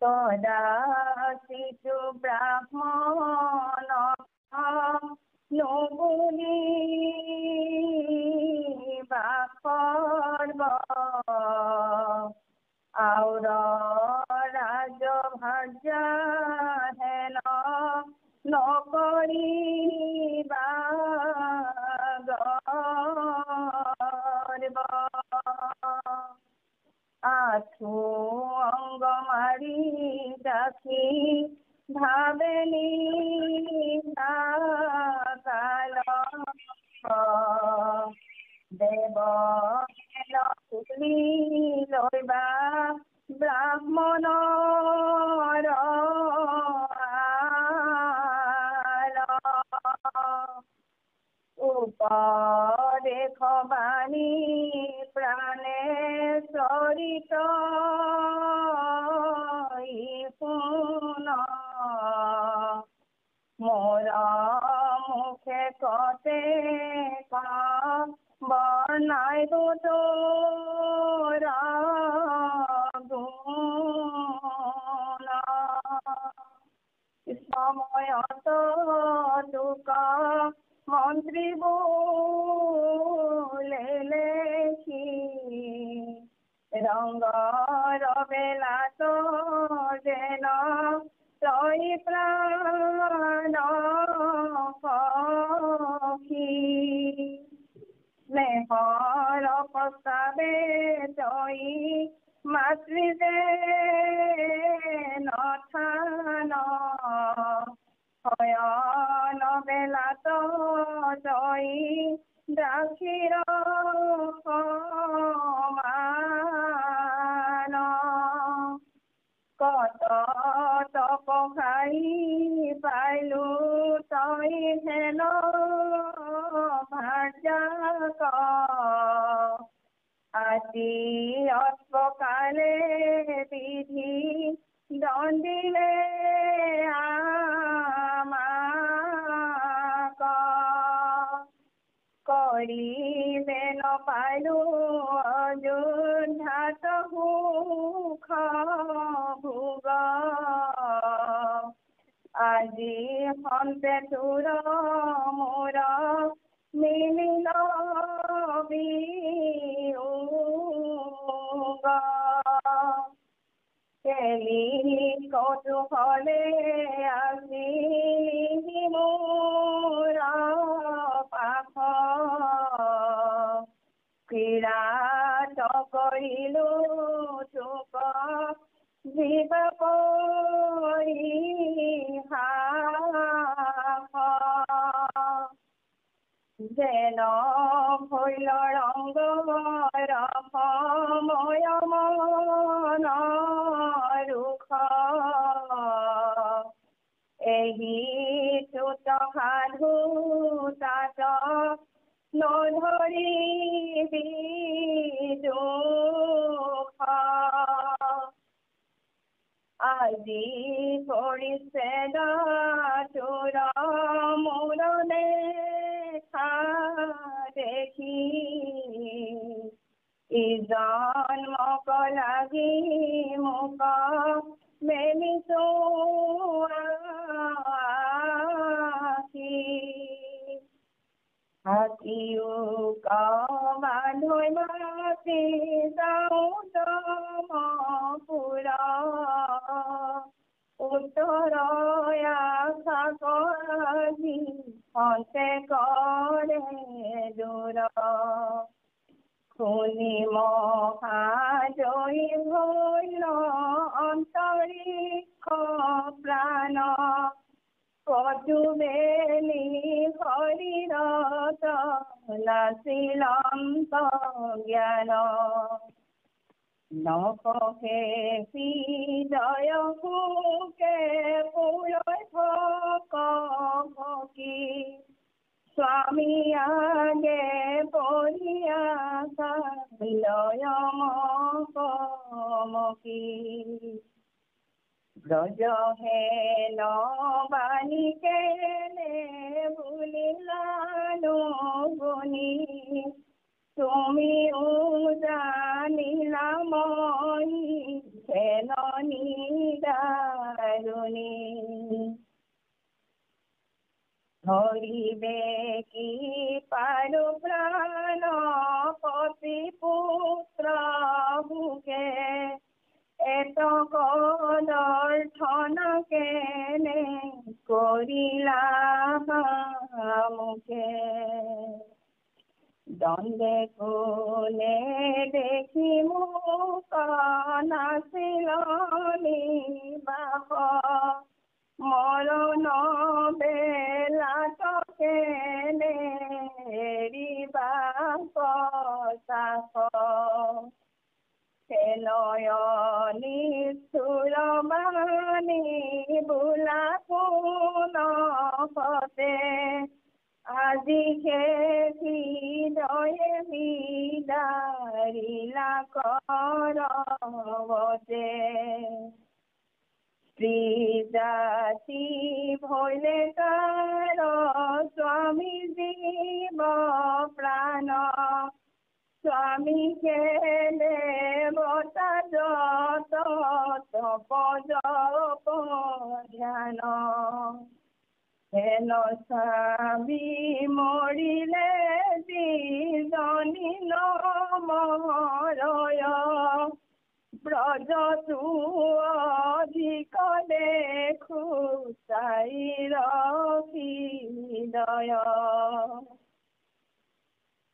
কদাচিৎ ব্ৰাহ্মণ নুবুলি বাসৰ্ব আউৰ ৰাজভাৰ্যা হেন নকৰিবা গৰ্ব আঁঠু অংগ মাৰি ৰাখি ভাবেলি কাল দেৱ তুলি লৈবা ব্ৰাহ্মণৰ উপদেশ বাণী প্ৰাণে চৰিত শুন মোৰ মুখে কতে বৰ্ণাই তোৰ গুণ সময়ত তোক মন্ত্ৰী বোলে লেখি ৰঙৰ বেলাত যেন তই প্ৰাণ সখী স্নেহৰ প্ৰস্তাৱে তই মাতৃ যে নথান শয়ন বেলাত তই দাসীৰ সমান কত তপহাৰি পাইলো তই হেন ভাৰ্যাক আজি অল্পকালে বিধি দণ্ডিলে আমাক কৰিলে নপালো অযোধ্যাত সুখ ভোগ আজি সন্তে তোৰ মোৰ মিলিল বিয়োগ কেলি কৌতূহলে আছিল মোৰ পাখ ক্ৰীড়াত কৰিলো তোক জীৱ যেন ভৈল ৰংগৰ সময় মন ৰুখ এহি তুত সাধু তাত নধৰিবি দুখ আজি কৰিছে তোৰ মোৰ দেখা দেখি ইজন মোক লাগি মোক মেলিছো হাতীও কামাধৈ মাতি যাওঁ তমপুৰ উত্তৰ আশা কৰি সন্তে কৰে দূৰ শুনি মহাজয়ী হৈল অন্তৰীক্ষ প্ৰাণ কটু বেলি শৰীৰত নাছিলন্ত জ্ঞান নকহে হৃদয় সুকে পুৰৈ ভক ভকি স্বামী আগে পঢ়িয়া লয় মকি ব্ৰজ হেন বালিকেনে ভুলিলানো গুণী তুমিও জানিলা মই খেলনি দাৰুণী ধৰিবে কি পাৰো প্ৰাণ পতি পুত্ৰ ভোগে এতকৰ ধন কেনে কৰিলা মুখে দণ্ডে কোনে দেখি মোক নাচিলনি বাস মৰণ বেলাত কেনে এৰিবা পচাস নয়নি সুৰমানি বোলা কোন পতে আজি হৃদয়ে বিদাৰিলা কৰবতে স্ত্ৰী জাতি ভৈলে কাৰ স্বামী জীৱ প্ৰাণ স্বামী খেলে বতা যত তপ জপ ধ্যান হেন স্বামী মৰিলে যিজনী নমৰয় ব্ৰজতো অধিক দেখো চাইৰ হৃদয়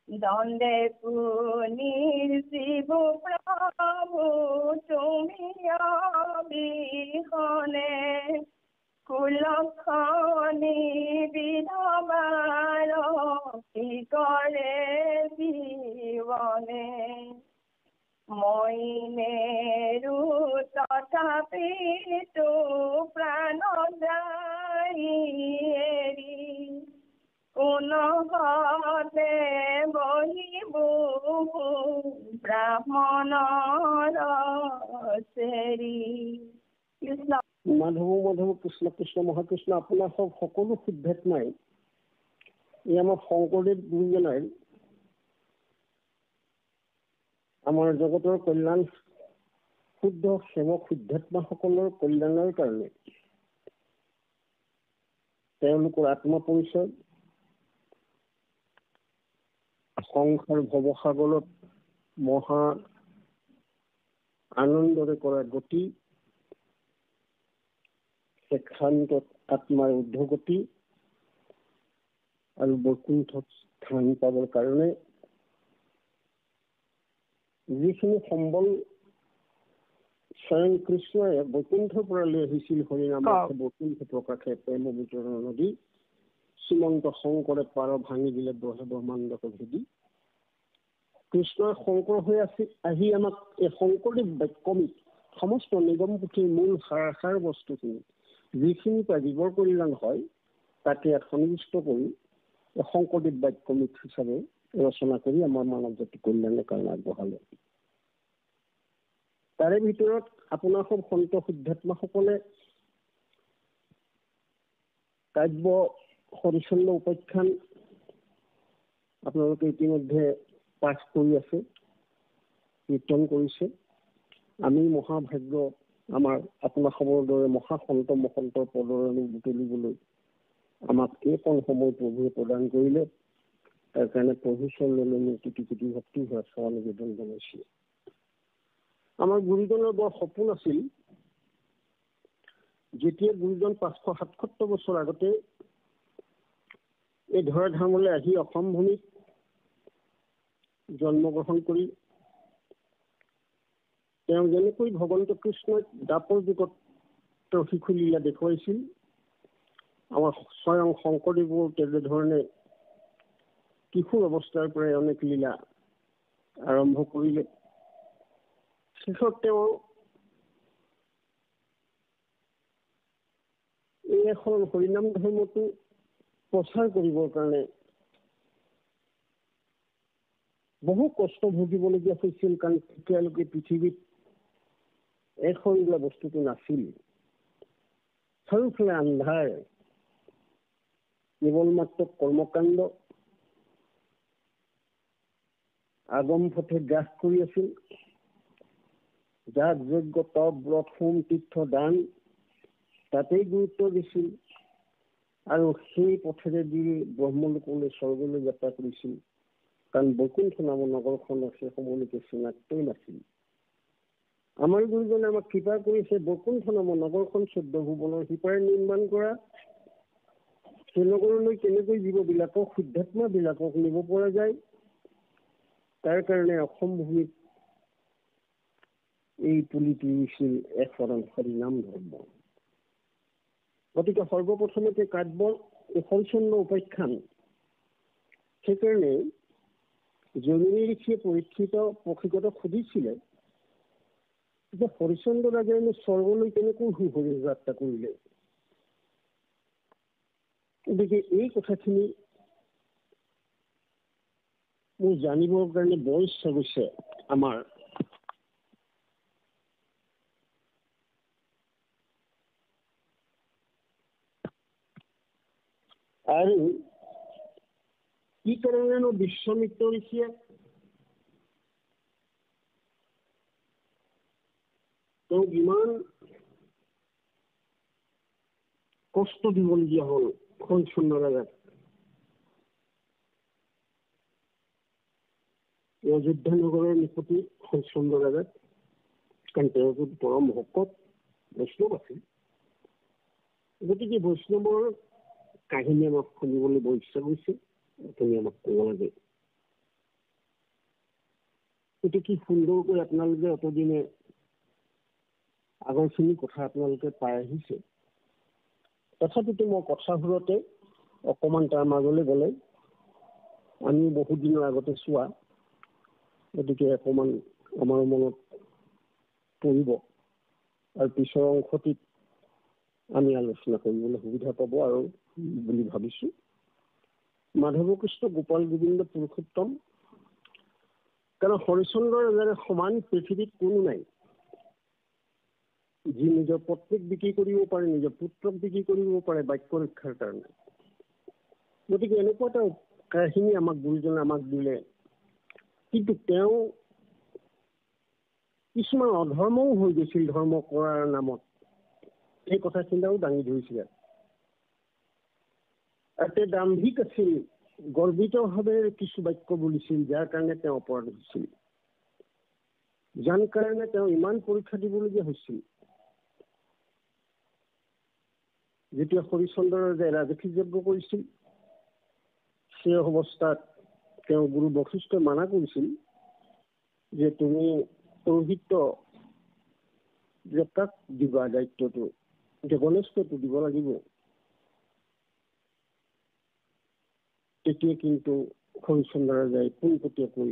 দণ্ডে পুনিৰ শিৱ প্ৰভু তুমি অবিহনে কুলক্ষণী বিধৱাৰ কি কৰে জীৱনে মই নেৰু তথাপিতো প্ৰাণ যায় এৰি কোন ঘৰতে বহিবো ব্ৰাহ্মণৰ চেৰি কৃষ্ণ মাধৱ মাধৱ কৃষ্ণ কৃষ্ণ মহাকৃষ্ণ আপোনাৰ সকলো শুদ্ধাত্মাই এই আমাৰ শংকৰদেৱ গুৰুজনাই আমাৰ জগতৰ কল্যাণ শুদ্ধ সেৱক শুদ্ধাত্মাসকলৰ কল্যাণৰ কাৰণে তেওঁলোকৰ আত্মপৰিচয় সংসাৰ ভৱসাগৰত মহা আনন্দৰে কৰা গতি শিক্ষান্তত আত্মাৰ ঊৰ্ধ্বগতি আৰু বৈকুণ্ঠত স্থান পাবৰ কাৰণে যিখিনি সম্বল স্বয়ং কৃষ্ণই বৈকুণ্ঠৰ পৰা লৈ আহিছিল হৰিনামত বৈকুণ্ঠ প্ৰকাশে প্ৰেম বিতৰণ নদী শ্ৰীমন্ত শংকৰে পাৰ ভাঙি দিলে ব্ৰহ্মাণ্ডক ভেদি কৃষ্ণই শংকৰ হৈ আহি আমাক এই শংকৰদেৱ বাক্যমিত সমস্ত নিগম পুথিৰ মূল সাৰ বস্তুখিনি যিখিনি পৰা জীৱৰ কল্যাণ হয় তাকে ইয়াত সন্নিৱিষ্ট কৰি শংকৰদেৱ বাক্যমিত হিচাপে ৰচনা কৰি আমাৰ মানৱ জাতি কল্যাণৰ কাৰণে আগবঢ়ালে। তাৰে ভিতৰত আপোনাৰ সব সন্ত শুদ্ধাত্মাসকলে কাব্য হৰিচন্দ্ৰ উপাখ্যান আপোনালোকে ইতিমধ্যে পাঠ কৰি আছে, কীৰ্তন কৰিছে। আমি মহাভাগ্য আমাৰ আপোনাৰ খবৰ দৰে মহাসন্ত মহন্তৰ পদৰণি বুটলিবলৈ আমাক এইকণ সময় প্ৰভুৱে প্ৰদান কৰিলে। তাৰ কাৰণে প্ৰভু চৰণলৈ মোৰ কোটি কোটি ভক্তি হোৱা সেৱা নিবেদন জনাইছে। আমাৰ গুৰুজনৰ বৰ সপোন আছিল, যেতিয়া গুৰুজন 577 বছৰ আগতে এই ধৰাধামলৈ আহি অসম ভূমিত জন্মগ্ৰহণ কৰি তেওঁ যেনেকৈ ভগৱন্ত কৃষ্ণই দ্বাপৰ যুগত তেওঁ শিশু লীলা দেখুৱাইছিল, আমাৰ স্বয়ং শংকৰদেৱৰ তেনেধৰণে কিশোৰ অৱস্থাৰ পৰাই অনেক লীলা আৰম্ভ কৰিলে। শেষত তেওঁ এই এখন হৰিনাম ধৰ্মটো প্ৰচাৰ কৰিবৰ কাৰণে বহু কষ্ট ভুগিবলগীয়া হৈছিল, কাৰণ তেতিয়ালৈকে পৃথিৱীত এখন বোলা বস্তুটো নাছিল। চাৰিওফালে আন্ধাৰ, কেৱল মাত্ৰ কৰ্মকাণ্ড আগম পথে গ্ৰাস কৰি আছিল। যাগ যজ্ঞ তপ ব্ৰত হোম তীৰ্থ দান তাতেই গুৰুত্ব দিছিল আৰু সেই পথেৰেদি ব্ৰহ্মলোকলৈ স্বৰ্গলৈ যাত্ৰা কৰিছিল। কাৰণ বৈকুণ্ঠ নামৰ নগৰখনৰ সেই সময়লৈকে চিনাক্তই নাছিল। আমাৰ গুৰুজনে আমাক কৃপা কৰিছে বৈকুণ্ঠ নামৰ নগৰখন 14 ভুৱনৰ সিপাৰে নিৰ্মাণ কৰা। সেই নগৰলৈ কেনেকৈ জীৱবিলাকক শুদ্ধাত্মাবিলাকক নিব পৰা যায়, তাৰ কাৰণে অসম ভূমিত এই পুলিটো ৰুইছিল এক শতাংশ নাম ধৰ্ম। গতিকে সৰ্বপ্ৰথমতে কাব্য হৰিচন্দ্ৰ উপাখ্যান। সেইকাৰণে জৈমিনী ঋষিয়ে পৰীক্ষিতক সুধিছিলে যে হৰিচন্দ্ৰ ৰাজাই স্বৰ্গলৈ কেনেকৈ যাত্ৰা কৰিলে। গতিকে এই কথাখিনি মোৰ জানিবৰ কাৰণে বৰ ইচ্ছা গৈছে আমাৰ। আৰু কি কাৰণেনো বিশ্বমিত্ৰ ঋষিয়ে তেওঁক ইমান কষ্ট দিবলগীয়া হ'ল হৰিচন্দ্ৰ ৰাজাক। অযোধ্যা নগৰৰ নিকটি হৰিচন্দ্ৰ ৰাজাক, কাৰণ তেওঁতো পৰম ভকত বৈষ্ণৱ আছিল। গতিকে বৈষ্ণৱৰ কাহিনী আমাক শুনিবলৈ বৰ ইচ্ছা গৈছে, আপুনি আমাক ক'ব লাগে। এইটো কি সুন্দৰকৈ আপোনালোকে অতদিনে আগৰখিনি কথা আপোনালোকে পাই আহিছে। তথাপিতো মই কথাবোৰতে অকণমান তাৰ মাজলৈ গ'লে আমি বহুত দিনৰ আগতে চোৱা, গতিকে অকণমান আমাৰ মনত পৰিব আৰু পিছৰ অংশটিত আমি আলোচনা কৰিবলৈ সুবিধা পাব আৰু বুলি ভাবিছোঁ। মাধৱ কৃষ্ণ গোপাল গোবিন্দ পুৰুষোত্তম, কাৰণ হৰিচন্দ্ৰ ৰাজাৰে সমান পৃথিৱীত কোনো নাই যি নিজৰ পত্নীক বিক্ৰী কৰিব পাৰে, নিজৰ পুত্ৰক বিক্ৰী কৰিব পাৰে বাক্য ৰক্ষাৰ কাৰণে। গতিকে এনেকুৱা এটা কাহিনী আমাক গুৰুজনে আমাক দিলে। কিন্তু তেওঁ কিছুমান অধৰ্মও হৈ গৈছিল ধৰ্ম কৰাৰ নামত, এই কথাখিনিও দাঙি ধৰিছিলে। আৰু তেওঁ দাম্ভিক আছিল, গৰ্বিতভাৱে কিছু বাক্য বুলিছিল, যাৰ কাৰণে তেওঁ অপৰাধ হৈছিল, যাৰ কাৰণে তেওঁ ইমান পৰীক্ষা দিবলগীয়া হৈছিল। যেতিয়া হৰিচন্দ্ৰ ৰাজাই ৰাজসী যজ্ঞ কৰিছিল, সেই অৱস্থাত তেওঁ গুৰু বশিষ্ঠই মানা কৰিছিল যে তুমি পুৰোহিত যে কাক দিবা দায়িত্বটো, যে গণেশকতো দিব লাগিব। তেতিয়া কিন্তু হৰিচন্দ্ৰ ৰাজাই পোনপটীয়াকৈ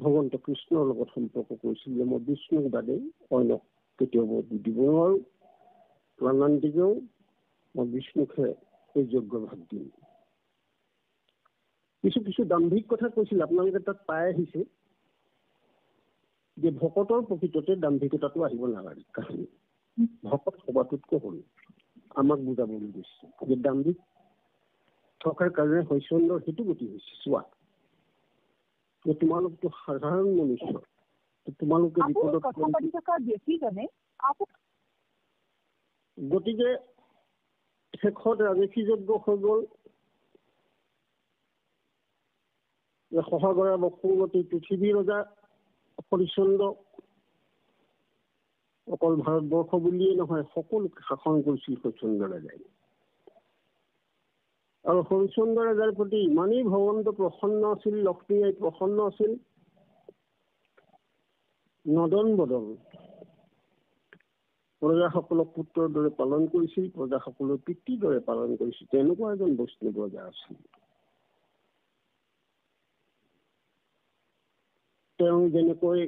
ভগৱন্ত কৃষ্ণৰ লগত সম্পৰ্ক কৰিছিল যে মই বিষ্ণুক বাদে অন্যক কেতিয়াও দিব নোৱাৰো, প্ৰাণান্তিকেও মই বিষ্ণুকহে এই যজ্ঞ ভাগ দিম। কিছু দাম্ভিক কথা কৈছিল, আপোনালোকে তাত পাই আহিছে যে ভকতৰ প্ৰকৃততে দাম্ভিকতাটো আহিব নালাগে। কাহিনী ভকত সবাটোতকৈ সৰু আমাক বুজাবলৈ গৈছে যে দাম্ভিক থকাৰ কাৰণে হৰিচন্দ্ৰৰ সেইটো গতি হৈছে। চোৱা যে তোমালোকতো সাধাৰণ মনুষ্য, তোমালোকে বিপদত গতিকে শেষত ৰাজসী যজ্ঞ হৈ গ'ল। সহাগৰা বসুমতী পৃথিৱীৰ ৰজা হৰিচন্দ্ৰ অকল ভাৰতবৰ্ষ বুলিয়েই নহয় সকলোকে শাসন কৰিছিল হৰিচন্দ্ৰ ৰাজাই। আৰু হৰিচন্দ্ৰ ৰাজাৰ প্ৰতি ইমানেই ভগৱন্ত প্ৰসন্ন আছিল, লক্ষ্মী আই প্ৰসন্ন আছিল, নদন বদন প্ৰজাসকলক পুত্ৰৰ দৰে পালন কৰিছিল, প্ৰজাসকলৰ পিতৃৰ দৰে পালন কৰিছিল। তেনেকুৱা এজন বৈষ্ণৱ ৰজা আছিল। তেওঁ যেনেকৈ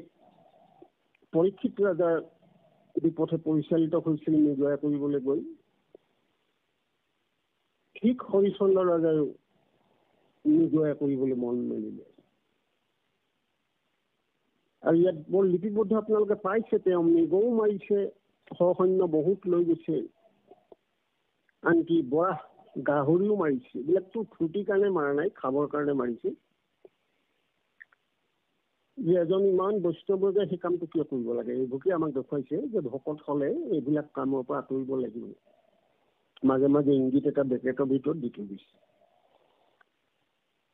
পৰীক্ষিত ৰজাৰ বিপথে পৰিচালিত হৈছিল নিজয়া কৰিবলৈ গৈ, ঠিক হৰিচন্দ্ৰ ৰাজায়ো নিজয়া কৰিবলৈ মন মেলিলে। আৰু ইয়াত বৰ লিপিবদ্ধ আপোনালোকে পাইছে, তেওঁ মৃগও মাৰিছে, সসৈন্য বহুত লৈ গৈছে, আনকি বৰাহ গাহৰিও মাৰিছে। এইবিলাকতো ফূৰ্তিৰ কাৰণে মাৰা নাই, খাবৰ কাৰণে মাৰিছে। যে এজন ইমান বৈষ্ণৱে যে সেই কামটো কিয় কৰিব লাগে, এইবোৰকে আমাক দেখুৱাইছে যে ভকত হ'লে এইবিলাক কামৰ পৰা আঁতৰিব লাগিব। মাজে মাজে ইংগিত এটা বেকেটৰ ভিতৰত দি থৈ দিছে।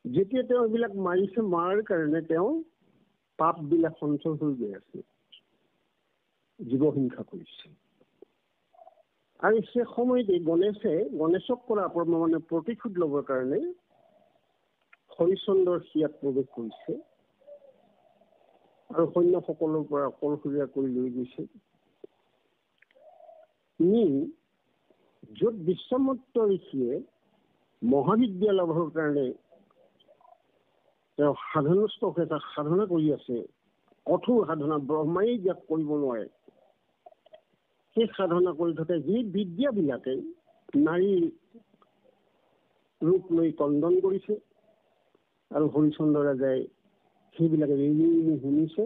যেতিয়া তেওঁ এইবিলাক মাৰিছে, মৰাৰ কাৰণে তেওঁ পাপবিলাক সঞ্চয় হৈ গৈ আছে, জীৱ হিংসা কৰিছে। আৰু সেই সময়তে গণেশক কৰা মানে প্ৰতিশোধ ল'বৰ কাৰণে হৰিশ্চন্দ্ৰৰ সিয়াত প্ৰৱেশ কৰিছে আৰু সৈন্যসকলৰ পৰা অকলশৰীয়া কৰি লৈ গৈছে। য'ত বিশ্বামিত্ৰ ঋষিয়ে মহাবিদ্যা লাভৰ কাৰণে তেওঁ সাধনা কৰি আছে, কঠোৰ সাধনা, ব্ৰহ্মাই যাক কৰিব নোৱাৰে, সেই সাধনা কৰি থাকে। যি বিদ্যাবিলাকে নাৰীৰ ৰূপ লৈ কন্দন কৰিছে আৰু হৰিশ্চন্দ্ৰ ৰাজাই সেইবিলাকে শুনিছে।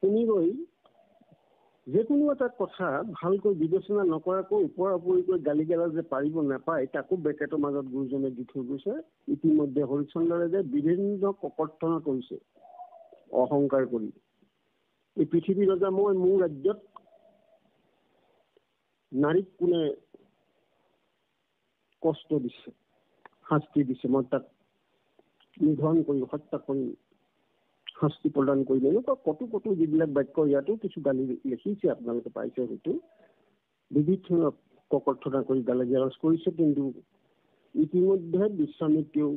শুনি গৈ যিকোনো এটা কথা ভালকৈ বিবেচনা নকৰাকৈ ওপৰা ওপৰিকৈ গালি গালাজ যে পাৰিব নাপায়, তাকো বেকেটৰ মাজত গুৰুজনে দি থৈ গৈছে। ইতিমধ্যে হৰিশ্চন্দ্ৰ ৰাজাই বিভিন্ন ককৰ্থনা কৰিছে অহংকাৰ কৰি। এই পৃথিৱীৰ ৰজা মই, মোৰ ৰাজ্যত নাৰীক কোনে কষ্ট দিছে, শাস্তি দিছে, মই তাক নিধন কৰি হত্যা কৰিম, শাস্তি প্ৰদান কৰিম। এনেকুৱা কটু যিবিলাক বাক্য ইয়াতো কিছু গালি লিখিছে, আপোনালোকে পাইছে হয়তো। বিবিধ ককৰ্থনা কৰি গালি কৰিছে, কিন্তু ইতিমধ্যে বিশ্বামিত্ৰেও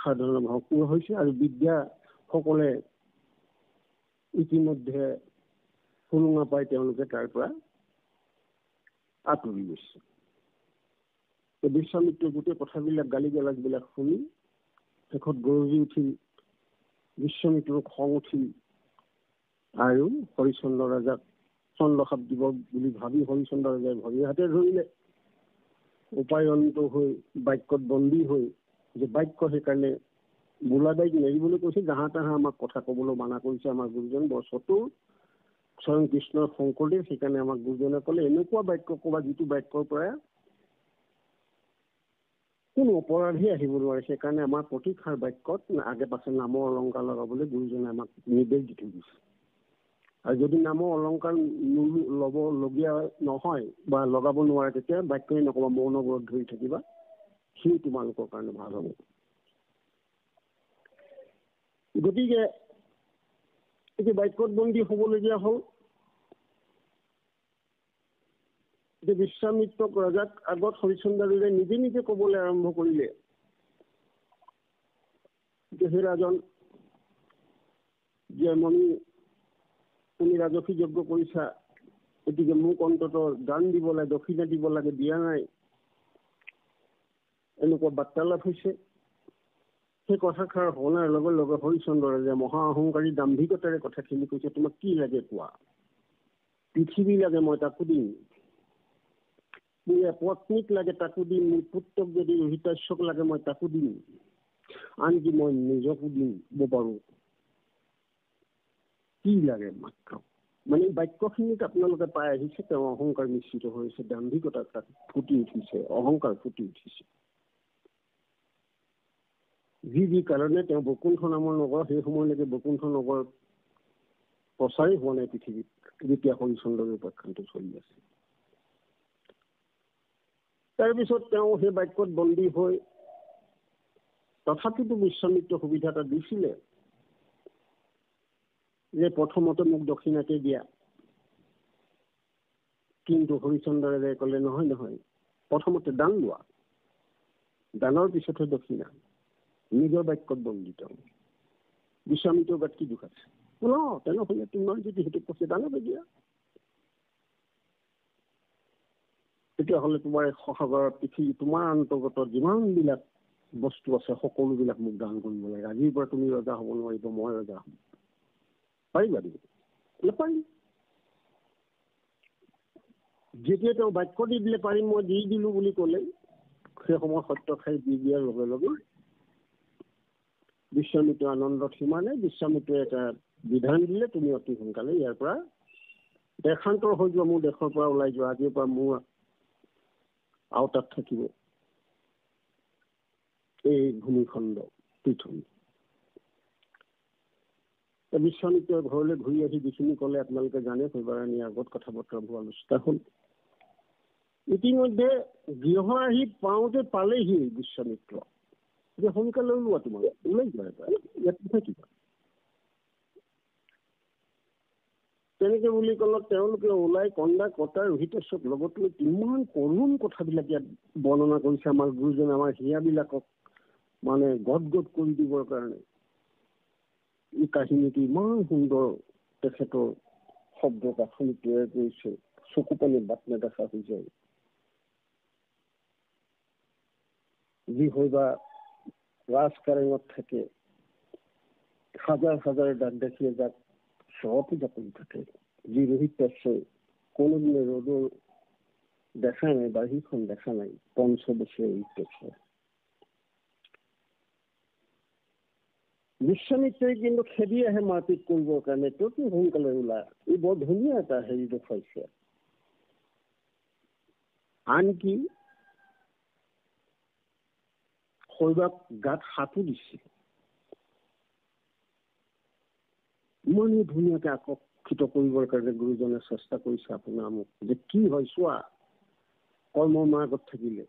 সাধনা ভংগ হৈছে আৰু বিদ্যাসকলে ইতিমধ্যে সুৰুঙা পাই তেওঁলোকে তাৰ পৰা আঁতৰি গৈছে। বিশ্বামিত্ৰে গোটেই কথাবিলাক গালি গালাজবিলাক শুনি শেষত গৰজি উঠিল, বিশ্বামিত্ৰৰ খং উঠিল আৰু হৰিশ্চন্দ্ৰ ৰাজাক চন্দ্ৰশাপ দিব বুলি ভাবি হৰিশ্চন্দ্ৰ ৰাজাই ভৰি হাতে ধৰিলে। উপায়ন্ত হৈ বাক্যত বন্দী হৈ, যে বাক্য সেইকাৰণে বোলাদাইক নেৰিবলৈ কৈছে, জাহা তাহা আমাক কথা ক'বলৈ মানা কৰিছে আমাৰ গুৰুজন বৰ চতুৰ, স্বয়ং কৃষ্ণৰ শংকৰদেৱ। সেইকাৰণে আমাক গুৰুজনে ক'লে এনেকুৱা বাক্য ক'বা যিটো বাক্যৰ পৰা কোনো অপৰাধী আহিব নোৱাৰে। সেইকাৰণে আমাৰ প্ৰতিষাৰ বাক্যত আগে পাছে নামৰ অলংকাৰ লগাবলৈ গুৰুজনে আমাক নিৰ্দেশ দি থৈ দিছে। আৰু যদি নামৰ অলংকাৰ ল'বলগীয়া নহয় বা লগাব নোৱাৰে, তেতিয়া বাক্যই নক'বা, মৌনব্ৰত ধৰি থাকিবা, সি তোমালোকৰ কাৰণে ভাল হ'ব। গতিকে এতিয়া বাক্যত বন্দী হ'বলগীয়া হ'ল। যে বিশ্বামিত্ৰক ৰজাক আগত হৰিশ্চন্দ্ৰই নিজে নিজে ক'বলৈ আৰম্ভ কৰিলে যে হে ৰাজন, যে তুমি ৰাজসী যজ্ঞ কৰিছা, গতিকে মোক অন্ততঃ দান দিব লাগে, দক্ষিণা দিব লাগে, দিয়া নাই, এনেকুৱা বাৰ্তালাপ হৈছে। সেই কথাষাৰ শুনাৰ লগে লগে হৰিশ্চন্দ্ৰ ৰাজাই মহা অহংকাৰী দাম্ভিকতাৰে কথাখিনি কৈছে, তোমাক কি লাগে কোৱা, পৃথিৱী লাগে মই তাকো দিম, মোৰ পত্নীক লাগে তাকো দিম, মোৰ পুত্ৰক যদি হিতাশ্যক লাগে মই তাকো দিম, আনকি মই নিজকো দিব পাৰো, কি লাগে মাত্ৰ। মানে বাক্যখিনিত আপোনালোকে পাই আহিছে তেওঁ অহংকাৰ নিশ্চিত হৈছে, দাম্ভিকতা তাত ফুটি উঠিছে, অহংকাৰ ফুটি উঠিছে। যি কাৰণে তেওঁ বৈকুণ্ঠ নামৰ নগৰ, সেই সময়লৈকে বৈকুণ্ঠ নগৰ প্ৰচাৰেই হোৱা নাই পৃথিৱীত, যেতিয়া হৰিশ্চন্দ্ৰৰ উপাখ্যানটো চলি আছে। তাৰপিছত তেওঁ সেই বাক্যত বন্দী হৈ তথাপিতো বিশ্বামিত্ৰ সুবিধা এটা দিছিলে যে প্ৰথমতে মোক দক্ষিণাকে দিয়া, কিন্তু হৰিশ্চন্দ্ৰ ৰাজাই ক'লে নহয়, প্ৰথমতে দান লোৱা, দানৰ পিছতহে দক্ষিণা। নিজৰ বাক্যত বন্দী তেওঁ। বিশ্বামিত্ৰৰ গাত কি দুখ আছে? তেনেহ'লে তোমাৰ যদি সেইটো কৈছে দানকে দিয়া, তেতিয়াহ'লে তোমাৰ সহাগৰৰ পৃথিৱী, তোমাৰ অন্তৰ্গত যিমানবিলাক বস্তু আছে সকলোবিলাক মোক দান কৰিব লাগে। আজিৰ পৰা তুমি ৰজা হ'ব নোৱাৰিব, মই ৰজা হ'ম, পাৰিবা দিব? পাৰিম। যেতিয়া তেওঁ বাক্য দি দিলে পাৰিম, মই দি দিলো বুলি ক'লে, সেই সময় সত্য খাই দি দিয়াৰ লগে লগে বিশ্বামিত্ৰ আনন্দত সীমা নাই। বিশ্বামিত্ৰে এটা বিধান দিলে, তুমি অতি সোনকালে ইয়াৰ পৰা দেশান্তৰ হৈ যোৱা, মোৰ দেশৰ পৰা ওলাই যোৱা, আজিৰ পৰা মোৰ আওতাত থাকিব এই ভূমিখণ্ড পৃথিৱী। বিশ্বামিত্ৰৰ ঘৰলৈ ঘূৰি আহি যিখিনি ক'লে আপোনালোকে জানে, শৈবাৰাণীৰ আগত কথা বতৰাবোৰ আলোচনা হ'ল। ইতিমধ্যে গৃহ আহি পাওঁতে পালেহি বিশ্বামিত্ৰ। যে সোনকালে ওলোৱা তোমালোক, ওলাই যোৱা ইয়াত থাকিবা। তেনেকে বুলি ক'লত তেওঁলোকে ওলাই কন্দা কটা ৰোহিতেশক লগত লৈ কিমান কৰুণ কথাবিলাক ইয়াত বৰ্ণনা কৰিছে আমাৰ গুৰুজনে, আমাৰ হিয়াবিলাকক মানে গদগদ কৰি দিবৰ কাৰণে। এই কাহিনীটো ইমান সুন্দৰ তেখেতৰ শব্দ গাঁথনি তৈয়াৰ কৰিছে, চকু পানী বাট নেদেখা হৈ যায়। যি হয়বা ৰাজকাৰেঙত থাকে, হাজাৰ হাজাৰ দাগ দেখিয়ে যাক সেৱা পূজা কৰি থাকে। যি ৰোহিতেশই কোনোদিনে ৰ'দৰ দেখা নাই, বাহিৰখন দেখা নাই, পঞ্চবছৰীয়া ৰোহিতেশৰ। বিশ্বামিত্ৰই কিন্তু খেদি আহে মাৰপিট কৰিবৰ কাৰণে, তোকে সোনকালে ওলা। ই বৰ ধুনীয়া এটা হেৰি দেখুৱাইছে। আনকি শৈবাক গাত হাতো দিছে। ইমানেই ধুনীয়াকে আকৰ্ষিত কৰিবৰ কাৰণে গুৰুজনে চেষ্টা কৰিছে আপোনাৰ মোক, যে কি হয় চোৱা, কৰ্মৰ মাৰ্গত থাকিলে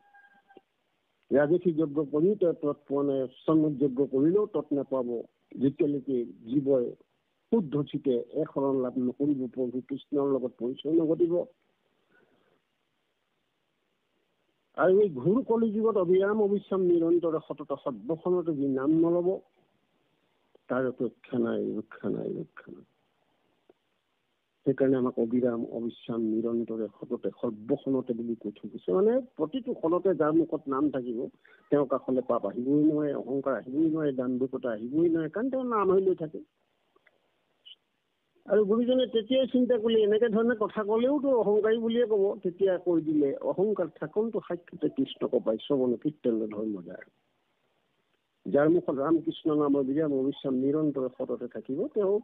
ৰাজসী যজ্ঞ কৰি তত পোৱা নাই, সন্নত যজ্ঞ কৰিলেও তত নাপাব, যেতিয়ালৈকে জীৱই শুদ্ধ চিতে শৰণ লাভ নকৰিব, প্ৰভু কৃষ্ণৰ লগত পৰিচয় নঘটিব। আৰু এই ঘোৰ কলি যুগত অবিৰাম অবিশ্ৰাম নিৰন্তৰে সতত সৰ্বখনতে যি নাম নলব, তাৰ ৰক্ষা নাই, ৰক্ষা নাই, ৰক্ষা নাই। সেইকাৰণে আমাক অবিৰাম অবিশ্ৰাম নিৰন্তৰে সততে সৰ্বখনতে বুলি কৈ থৈ গৈছে। মানে প্ৰতিটো খনতে যাৰ মুখত নাম থাকিব, তেওঁৰ কাষলৈ পাপ আহিবই নোৱাৰে, অহংকাৰ আহিবই নোৱাৰে, দাম্ভিকতা আহিবই নোৱাৰে, কাৰণ তেওঁৰ নাম হৈ লৈ থাকে। আৰু গুৰুজনে তেতিয়াই চিন্তা কৰিলে, এনেকে ধৰণে কথা ক'লেওতো অহংকাৰী বুলিয়ে ক'ব। তেতিয়া কৈ দিলে, অহংকাৰ থাকোনতো সাক্ষাতে কৃষ্ণক পাই শ্ৰৱণ কীৰ্তন ধৰ্ম যায়। যাৰ মুখত ৰামকৃষ্ণ নামৰ বিৰাম অবিশ্ৰাম নিৰন্তৰে সততে থাকিব, তেওঁ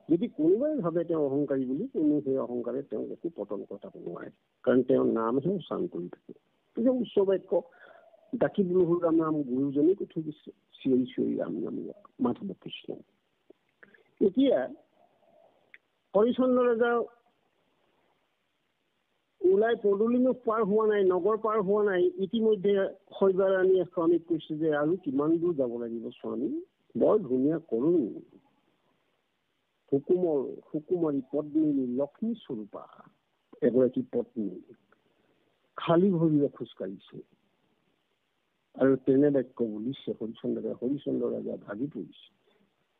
যদি কোনোবাই ভাবে তেওঁ অহংকাৰী বুলি, কোনো সেই অহংকাৰে তেওঁক একো পতন ঘটাব নোৱাৰে, কাৰণ তেওঁৰ নামহে উচ্চাৰণ কৰি থাকে। কিন্তু উচ্চ বাক্য ডাকি বুলহুৰ ৰাম নাম গুৰুজনে কৈ থৈ দিছে, চিঞৰি চিঞৰি ৰাম নাম মাধৱ কৃষ্ণ। এতিয়া হৰিচন্দ্ৰ ৰজা ওলাই পদূলিমুখ পাৰ হোৱা নাই, নগৰ পাৰ হোৱা নাই, ইতিমধ্যে শৈবাৰাণীয়ে স্বামীক কৈছে যে আৰু কিমান দূৰ যাব লাগিব স্বামী, বৰ ধুনীয়া কৰুণ সুকুমৰ সুকুমাৰী পদ্মিনী লক্ষ্মী স্বৰূপা এগৰাকী পত্নী খালী ভৰিৰে খোজকাঢ়িছে। আৰু তেনে বাক্য বুলিছে হৰিচন্দ্ৰ ৰাজা ভাগি পৰিছে,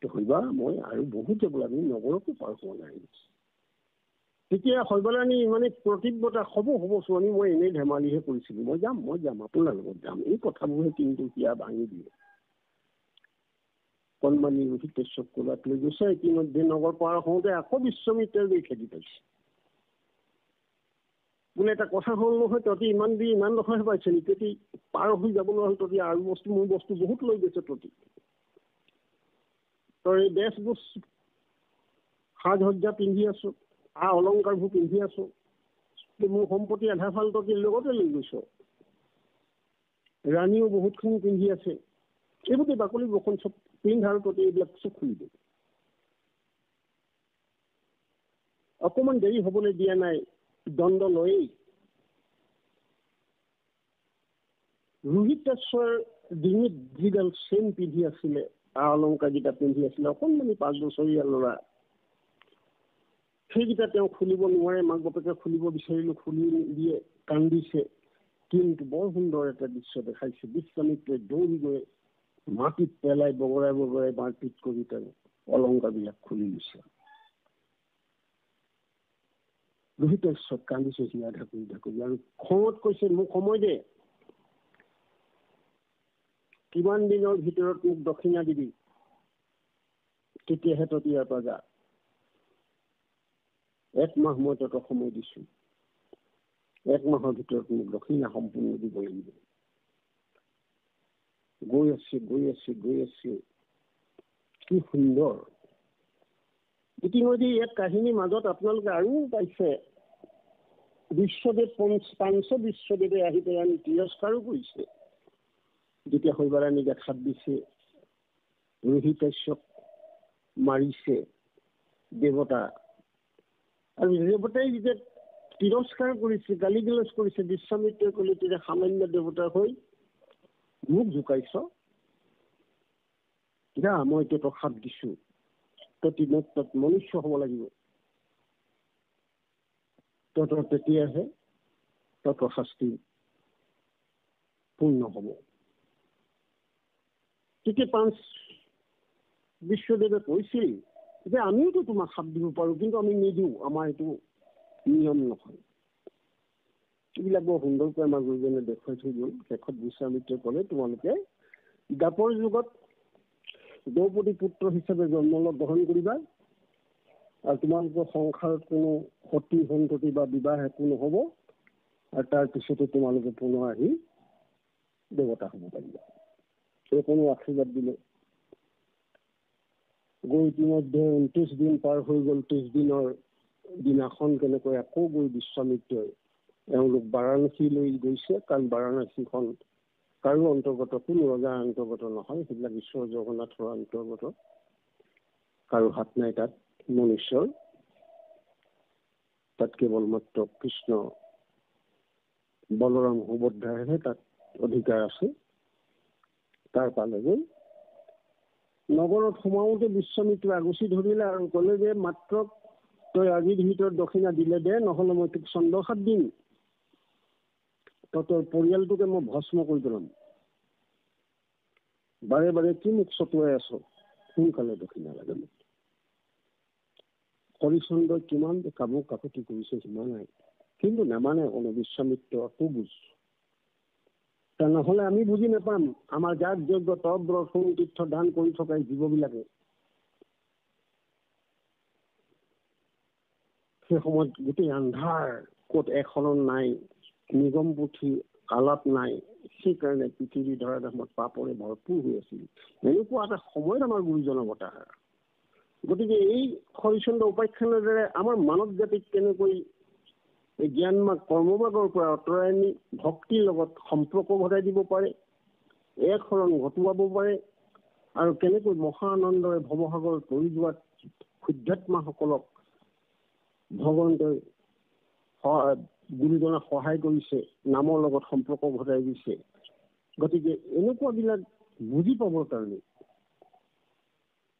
হইবা মই আৰু বহুত যাব লাগে, নগৰকো পাৰ হোৱা নাই। তেতিয়া শৈবাৰাণী মানে প্ৰতিজ্ঞতা, হ'ব স্বামী, মই এনেই ধেমালিহে কৰিছিলো, মই যাম আপোনাৰ লগত যাম। এই কথাবোৰে কিন্তু হিয়া ভাঙি দিয়ে। কণমানি ৰোহিতেশক কোলাত লৈ গৈছে। ইতিমধ্যে নগৰ পাৰ হওঁতে আকৌ বিশ্বামিত্ৰই গৈ খেদি পাইছে। বোলে এটা কথা হ'ল নহয়, তহঁতি ইমান দি ইমান দখৰহে পাইছে নেকি, তহঁতি পাৰ হৈ যাব নোৱাৰো, তহঁতি আৰু বস্তু মোৰ বস্তু বহুত লৈ গৈছে, তহঁতি তই এই ড্ৰেছ বস্তু সাজ সজ্জা পিন্ধি আছো, অলংকাৰবোৰ পিন্ধি আছো, মোৰ সম্পত্তি আধা ফাল তহঁতি লগতে লৈ গৈছ, ৰাণীও বহুতখিনি পিন্ধি আছে, এইবোৰ বাকলি বখন চব পিন্ধ আৰু তহঁতি এইবিলাক চব খুলি দে। অকমান দেৰি হবলৈ দিয়া নাই, দণ্ড লৈয়েই ৰোহিতেশৰ ডিঙিত যিডাল চেইন পিন্ধি আছিলে, অলংকাৰ কেইটা পিন্ধি আছিলে, অকণমানি 5 বছৰীয়া ল'ৰা, সেইকেইটা তেওঁ খুলিব নোৱাৰে। মাক বাপেকে খুলিব বিচাৰিলে খুলি দিয়ে, কান্দিছে। কিন্তু বৰ সুন্দৰ এটা দৃশ্য দেখাইছে। বিশ্বামিত্ৰই দৌৰি গৈ মাটিত পেলাই বগৰাই বগৰাই মাৰপিট কৰি তেওঁ অলংকাৰ বিলাক খুলি লৈছে। ৰোহিতেশক কান্দিছে সি আধা কৰি, আৰু খঙত কৈছে, মোক সময় দে, কিমান দিনৰ ভিতৰত মোক দক্ষিণা দিবি, তেতিয়াহে তহঁতি ইয়াৰ পৰা যা। 1 মাহ মই তহঁতক সময় দিছো, 1 মাহৰ ভিতৰত মোক দক্ষিণা সম্পূৰ্ণ দিব লাগিব। গৈ আছে, কি সুন্দৰ। ইতিমধ্যে ইয়াত কাহিনীৰ মাজত আপোনালোকে আৰু পাইছে, বিশ্বদেৱ পাঞ্চ বিশ্বদেৱে আহি পেলাই তিৰস্কাৰো কৰিছে। যেতিয়া শৈবাৰাণী দেখাত দিছে, ৰোহিতেশক মাৰিছে, দেৱতা। আৰু দেৱতাই যেতিয়া তিৰস্কাৰ কৰিছে, গালি গালাজ কৰিছে, বিশ্বামিত্ৰই ক'লে তেতিয়া সামান্য দেৱতা হৈ মোক জোকাইছ, যা মই এতিয়া তোক শাপ দিছো, তত মনুষ্য হ'ব লাগিব, তেতিয়াহে ততৰ শাস্তি পূৰ্ণ হ'ব। তেতিয়া বিশ্বদেৱে কৈছিল যে আমিওতো তোমাক শাপ দিব পাৰো, কিন্তু আমি নিদিওঁ, আমাৰ এইটো নিয়ম নহয়। এইবিলাক বৰ সুন্দৰকৈ আমাৰ গুৰুজনে দেখুৱাই থৈ গ'ল। শেষত বিশ্বামিত্ৰই ক'লে তোমালোকে দ্বাপৰ যুগত দ্ৰৌপদী পুত্ৰ হিচাপে জন্ম গ্ৰহণ কৰিবা, আৰু তোমালোকৰ সংসাৰত কোনো সতী সন্ততি বা বিবাহ একো নহ'ব, আৰু তাৰপিছতে তোমালোকে পুনৰ আহি দেৱতা হ'ব পাৰিবা। সেই কোনো আশীৰ্বাদ দিলে। গৈ ইতিমধ্যে 29 দিন পাৰ হৈ গ'ল। 30 দিনৰ দিনাখন কেনেকৈ আকৌ গৈ বিশ্বামিত্ৰই এওঁলোক বাৰাণসীলৈ গৈছে, কাৰণ বাৰাণসীখন কাৰো অন্তৰ্গত, কোনো ৰজাৰ অন্তৰ্গত নহয়, সেইবিলাক ঈশ্বৰ জগন্নাথৰ অন্তৰ্গত, কাৰো হাত নাই তাত মনুষ্যৰ, তাত কেৱল মাত্ৰ কৃষ্ণ বলৰাম সুভদ্ৰাৰহে তাত অধিকাৰ আছে। তাৰ পালে গৈ নগৰত সোমাওঁতে বিশ্বামিত্ৰই আগচি ধৰিলে আৰু ক'লে যে মাত্ৰ তই আজিৰ ভিতৰত দক্ষিণা দিলে দে, নহ'লে মই তোক চন্দ্ৰসাত দিম, তোৰ পৰিয়ালটোকে মই ভস্ম কৰি পেলাম। বাৰে বাৰে কি মোক চতুৱাই আছ, সোনকালে দক্ষিণা লাগে মোক। হৰিশ্চন্দ্ৰই কিমান কাকতি কৰিছে সিমান নাই, কিন্তু নামানে কোনো। বিশ্বামিত্ৰ আকৌ বুজ, নহ'লে আমি বুজি নাপাম। আমাৰ যাগ যজ্ঞ তপ ব্ৰত সোণ তীৰ্থ দান কৰি থকা জীৱবিলাকে সেই সময়ত গোটেই আন্ধাৰ, ক'ত এখনন নাই, নিগম পুথি আলাপ নাই, সেইকাৰণে পৃথিৱী ধৰা ধামত পাপৰে ভৰপূৰ হৈ আছিল। এনেকুৱা এটা সময়ত আমাৰ গুৰুজন অৱতাৰ। গতিকে এই হৰিশ্চন্দ্ৰ উপাখ্যানৰ দ্বাৰা আমাৰ মানৱ জাতিক কেনেকৈ এই জ্ঞান মাৰ্গ কৰ্মমাৰ্গৰ পৰা আঁতৰাই নি ভক্তিৰ লগত সম্পৰ্ক ঘটাই দিব পাৰে, এক শৰণ ঘটোৱাব পাৰে, আৰু কেনেকৈ মহানন্দৰে ভৱসাগৰ তৰি যোৱাত ক্ষুদ্ৰাত্মাসকলক ভগৱন্তই গুৰুজনাক সহায় কৰিছে, নামৰ লগত সম্পৰ্ক ঘটাই দিছে। গতিকে এনেকুৱাবিলাক বুজি পাবৰ কাৰণে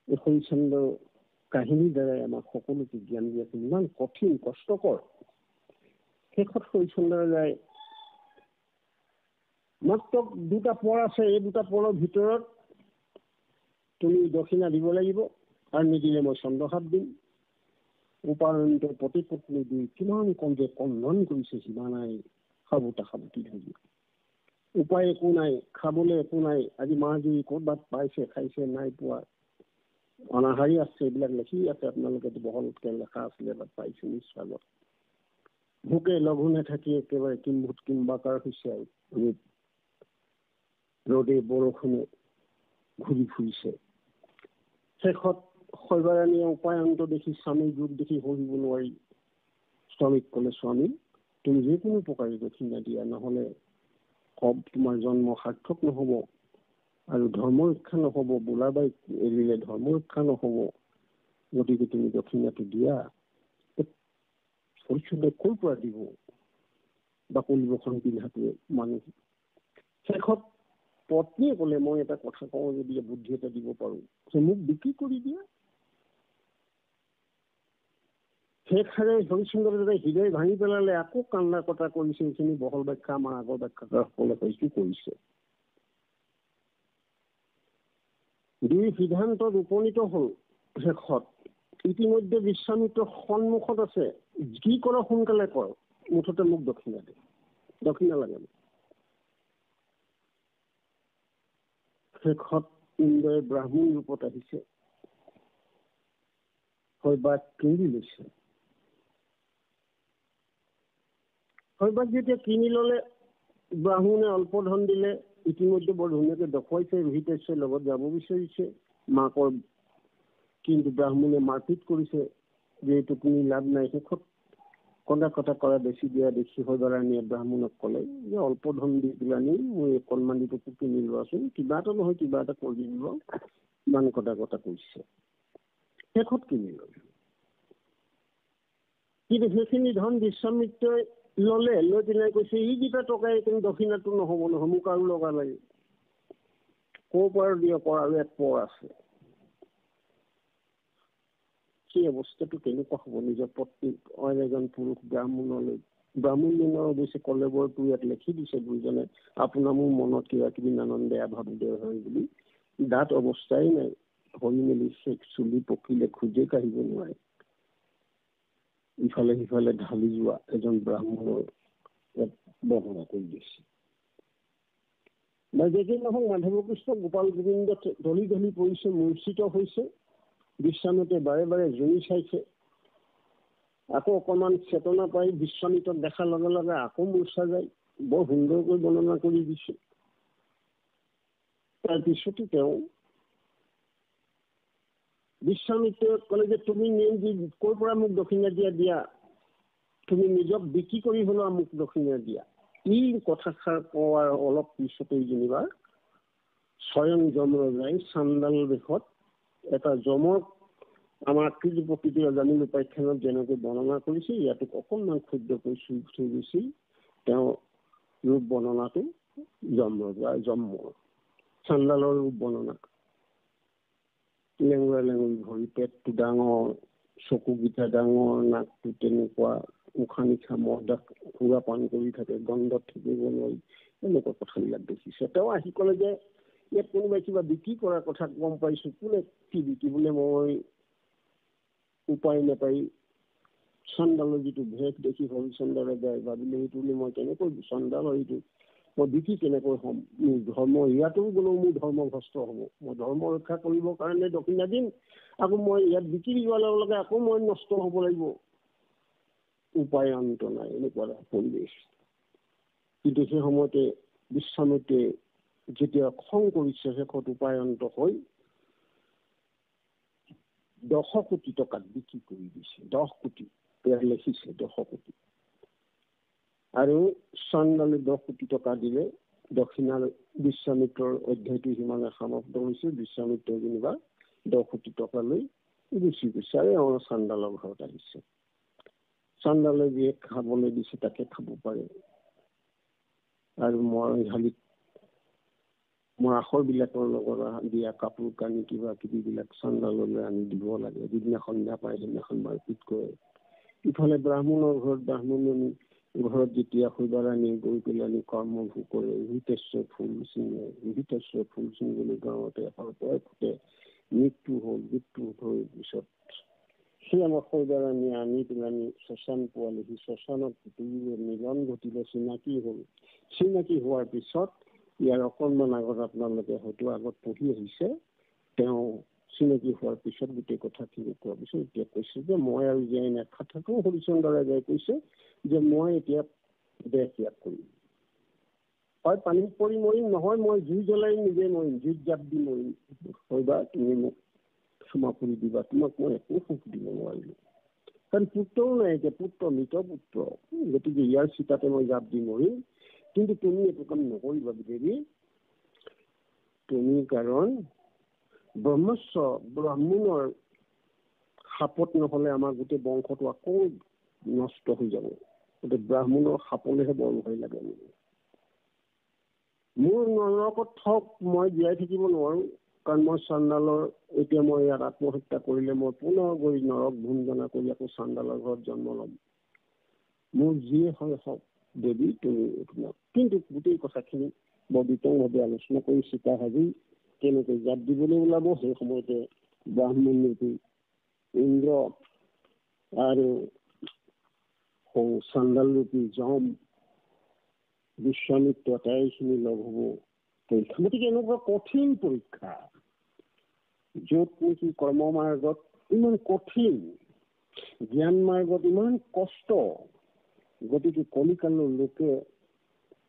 এই হৰিশ্চন্দ্ৰ কাহিনীৰ দ্বাৰাই আমাক সকলোকে জ্ঞান দিয়াটো ইমান কঠিন, কষ্টকৰ। শেষত হৰিশ্চন্দ্ৰই যায় মাত্ৰ দুটা পৰ আছে, এই দুটা পৰৰ ভিতৰত তুমি দক্ষিণা দিব লাগিব, আৰু নিদিলে মই চন্দ্ৰসাত দিম। উপানন্দ পতি পত্নী দুই কিমান কমকে কন্ধন কৰিছে সিমান নাই, সাৱটি ধৰি। উপায় একো নাই, খাবলৈ একো নাই। আজি মাহজুৰি ক'ৰবাত পাইছে, খাইছে, নাই পোৱা, অনাহাৰী আছে, এইবিলাক লিখি আছে। আপোনালোকে বহলতকে লেখা আছিলে, তাত পাইছে নিশ্চয়। ভোকে লঘোণে থাকি একেবাৰে কিম্ভূত কিম্বাকাৰ হৈছে, আৰু ৰ'দে বৰষুণে ঘূৰি ফুৰিছে। শেষত শৈবাৰাণীয়ে উপায়ন্ত দেখি স্বামীৰ ৰূপ দেখি সহিব নোৱাৰি স্বামীক ক'লে, স্বামী তুমি যিকোনো প্ৰকাৰে দক্ষিণা দিয়া, নহ'লে তোমাৰ জন্ম সাৰ্থক নহ'ব, আৰু ধৰ্ম ৰক্ষা নহ'ব। বোলাবাইক এৰিলে ধৰ্ম ৰক্ষা নহ'ব, গতিকে তুমি দক্ষিণাটো দিয়া। হৰিশ্চন্দ্ৰই ক'ৰ পৰা দিব বাকলি বসন পিন্ধাটোৱে মানুহ। শেষত পত্নীয়ে ক'লে, মই এটা কথা কওঁ, যদি বুদ্ধি এটা দিব পাৰো, মোক বিক্ৰী কৰি দিয়া। শেষাৰে হৰিশ্চন্দ্ৰদেৱে হৃদয় ভাঙি পেলালে, আকৌ কান্দা কটা কৰিছে। এইখিনি বহল ব্যাখ্যা আমাৰ আগৰ ব্যাখ্যাকাৰসকলে হয়তো কৰিছে। দুই সিদ্ধান্তত উপনীত হ'ল। শেষত ইতিমধ্যে বিশ্বামিত্ৰ সন্মুখত আছে, কি কৰ সোনকালে কৰ, মুঠতে মোক দক্ষিণা দে, দক্ষিণা লাগে। শেষত ইন্দ্ৰই ব্ৰাহ্মণ ৰূপত আহিছে, শৈবাক কিনি লৈছে। শৈবাক যেতিয়া কিনি ললে, ব্ৰাহ্মণে অল্প ধন দিলে। ইতিমধ্যে বৰ ধুনীয়াকে দেখুৱাইছে, ৰোহিতাস্যৰ লগত যাব বিচাৰিছে মাকৰ, কিন্তু ব্ৰাহ্মণে মাৰপিট কৰিছে যে এইটো কোনো লাভ নাই। শেষত কন্দা কটা কৰা বেছি দিয়া দেখি শৈবাৰাণীয়ে ব্ৰাহ্মণক ক'লে যে অল্প ধন দি পেলানি মই অকণমানিটোকো কিনি লোৱাচোন, কিবা এটা নহয় কিবা এটা কৰি দিব। ইমান কটা কটা কৰিছে, শেষত কিনি ললে। কিন্তু সেইখিনি ধন বিশ্বামিত্ৰই ল'লে, লৈ পেলাই কৈছে এইকেইটা টকাই কিন্তু দক্ষিণাটো নহ'ব নহয়, মোক আৰু লগা লাগে, ক'ৰ পৰা দিয়ক আৰু এক পৰ আছে। সেই অৱস্থাটো কেনেকুৱা হ'ব? নিজৰ পত্নীক অইন এজন পুৰুষ ব্ৰাহ্মণলৈ, ব্ৰাহ্মণজনৰ অৱশ্যে কলেবৰটো ইয়াত লিখি দিছে গুৰুজনে, আপোনাৰ মোৰ মনত কিবা কিবি নানান বেয়া ভাৱ উদয় হয় বুলি। দাঁত অৱস্থাই নাই, হৰি মেলি চুলি পকিলে খোজে কাঢ়িব নোৱাৰে, ইফালে সিফালে ঢালি যোৱা এজন ব্ৰাহ্মণৰ ইয়াত বৰ্ণনা কৰি দিছে। বা যেই নহওক মাধৱ কৃষ্ণ গোপাল গোবিন্দ ধলি ধলি পৰিছে, মূৰ্ছিত হৈছে। বিশ্বামিত্ৰে বাৰে বাৰে জুমি চাইছে, আকৌ অকণমান চেতনা পাই বিশ্বামিত্ৰক দেখাৰ লগে লগে আকৌ মূৰ্ছা যায়। বৰ সুন্দৰকৈ বৰ্ণনা কৰি দিছে। তাৰপিছতো তেওঁ বিশ্বামিত্ৰই ক'লে যে তুমি ক'ৰ পৰা মোক দক্ষিণা দিয়া, তুমি নিজক বিক্ৰী কৰি হ'লেও মোক দক্ষিণা দিয়া। এই কথাষাৰ কোৱাৰ অলপ পিছতেই যেনিবা স্বয়ং যমৰজাই চাণ্ডাল বেশত এটা যমক আমাৰ আকৃতি প্ৰকৃতিৰ অজামিল উপাখ্যানত যেনেকৈ বৰ্ণনা কৰিছে, ইয়াতো অকণমান ক্ষুদ্ৰকৈ চুই গৈছিল তেওঁ ৰূপ বৰ্ণনাটো। যমৰ চাণ্ডালৰ ৰূপ বৰ্ণনা, লেঙুৰা লেঙুৰি ভৰি, পেটটো ডাঙৰ, চকুকেইটা ডাঙৰ, নাকটো তেনেকুৱা, উশাহ নিশাহ মহদাহ সুৰা পান কৰি থাকে, গন্ধত থাকিব নোৱাৰি, এনেকুৱা কথাবিলাক দেখিছে। তেওঁ আহি ক'লে যে ইয়াত কোনোবাই কিবা বিক্ৰী কৰাৰ কথা গম পাইছো, কোনে কি বিকিবলৈ মই উপায় নাপাই চণ্ডালৰ যিটো ভেষ দেখি হৰিচন্দ্ৰৰে গাই ভাবিলে সেইটো মই কেনেকৈ চণ্ডালৰ এইটো মই বিক্ৰী কেনেকৈ হ'ম, মোৰ ধৰ্ম ইয়াতো গ'লেও মোৰ ধৰ্ম ভ্ৰষ্ট হ'ব, মই ধৰ্ম ৰক্ষা কৰিবৰ কাৰণে দক্ষিণা দিম, আকৌ মই ইয়াত বিক্ৰী যোৱাৰ লগে লগে আকৌ মই নষ্ট হ'ব লাগিব, উপায় অন্ত নাই, এনেকুৱা পৰিৱেশ। কিন্তু সেই সময়তে বিশ্বামিত্ৰে যেতিয়া খং কৰিছে, শেষত উপায়ন্ত হৈ 10 কোটি টকাত বিক্ৰী কৰি দিছে। 10 কোটি তেওঁ লিখিছে, 10 কোটি। আৰু চণ্ডালে 10 কোটি টকা দিলে দক্ষিণাৰ। বিশ্বামিত্ৰৰ অধ্যায়টো সিমানে সমাপ্ত হৈছে। বিশ্বামিত্ৰই যেনিবা 10 কোটি টকা লৈ গুচি গৈছে আৰু আমাৰ চাণ্ডালৰ ঘৰত আহিছে। চাণ্ডালে যিয়ে খাবলৈ দিছে তাকে খাব পাৰে, আৰু মই আখৰবিলাকৰ লগত দিয়া কাপোৰ কানি কিবা কিবিবিলাক চাণ্ডাললৈ আনি দিব লাগে। যিদিনাখন নাপায় সেইদিনাখন মাৰপিট কৰে। ইফালে ব্ৰাহ্মণৰ ঘৰত, ব্ৰাহ্মণী ঘৰত যেতিয়া শৈবাৰাণী গৈ পেলাই কৰ্মভোগ কৰে, হিতেশ্বৰ ফুল চিঙে, হিতেশ্বৰ ফুল চিঙিবলৈ গাঁৱতে এফালৰ পৰাই ফুটে, মৃত্যু হ'ল। মৃত্যু হৈ পিছত সেই আমাৰ শৈবাৰাণী আনি পেলাই শ্মশান পোৱালেহি। শ্মশানত মিলন ঘটিলে, চিনাকি হ'ল। চিনাকি হোৱাৰ পিছত ইয়াৰ অকণমান আগত আপোনালোকে হয়তো আগত পঢ়ি আহিছে, তেওঁ চিনাকি হোৱাৰ পিছত গোটেই কথাখিনি কোৱাৰ পিছত এতিয়া কৈছে যে মই আৰু জীয়াই নাথাকো। হৰিচন্দ্ৰ ৰাজাই কৈছে যে মই এতিয়া দেহ ত্যাগ কৰিম, হয় পানীত পৰি মৰিম, নহয় মই জুই জ্বলাই নিজে মৰিম, জুইত জাপ দি মৰিম। হয়বা তুমি মোক ক্ষমা কৰি দিবা, তোমাক মই একো সুখ দিব নোৱাৰিলো, কাৰণ পুত্ৰও নাই, এতিয়া পুত্ৰ মৃত পুত্ৰ, গতিকে ইয়াৰ চিতাতে মই জাপ দি মৰিম। কিন্তু তুমি এইটো কাম নকৰিবা দেৱী, তুমি কাৰণ ব্ৰাহ্মণৰ সাপত নহলে আমাৰ গোটেই বংশটো আকৌ নষ্ট হৈ যাব। গতিকে ব্ৰাহ্মণৰ সাপলেহে বৰ ভয় লাগে। মোৰ নৰকত থক, মই জীয়াই থাকিব নোৱাৰো, কাৰণ মই চাণ্ডালৰ এতিয়া মই ইয়াত আত্মহত্যা কৰিলে মই পুনৰ গৈ নৰক ভুঞ্জনা কৰি আকৌ চাণ্ডালৰ ঘৰত জন্ম ল'ম। মোৰ যিয়ে হয় হওক দেৱী, তুমি কিন্তু গোটেই কথাখিনি বৰ বিতংভাৱে আলোচনা কৰি চিতা সাজি কেনেকৈ জাপ দিবলৈ ওলাব। সেই সময়তে ব্ৰাহ্মণ নীতি ইন্দ্ৰ আৰু চাণ্ডাল ৰূপী যম বিশ্বামিত্ৰ আটাইখিনি লগ হ'ব পৰীক্ষা। গতিকে এনেকুৱা কঠিন পৰীক্ষা, য'ত নেকি কৰ্ম মাৰ্গত ইমান কঠিন, জ্ঞান মাৰ্গত ইমান কষ্ট। গতিকে কলিকালৰ লোকে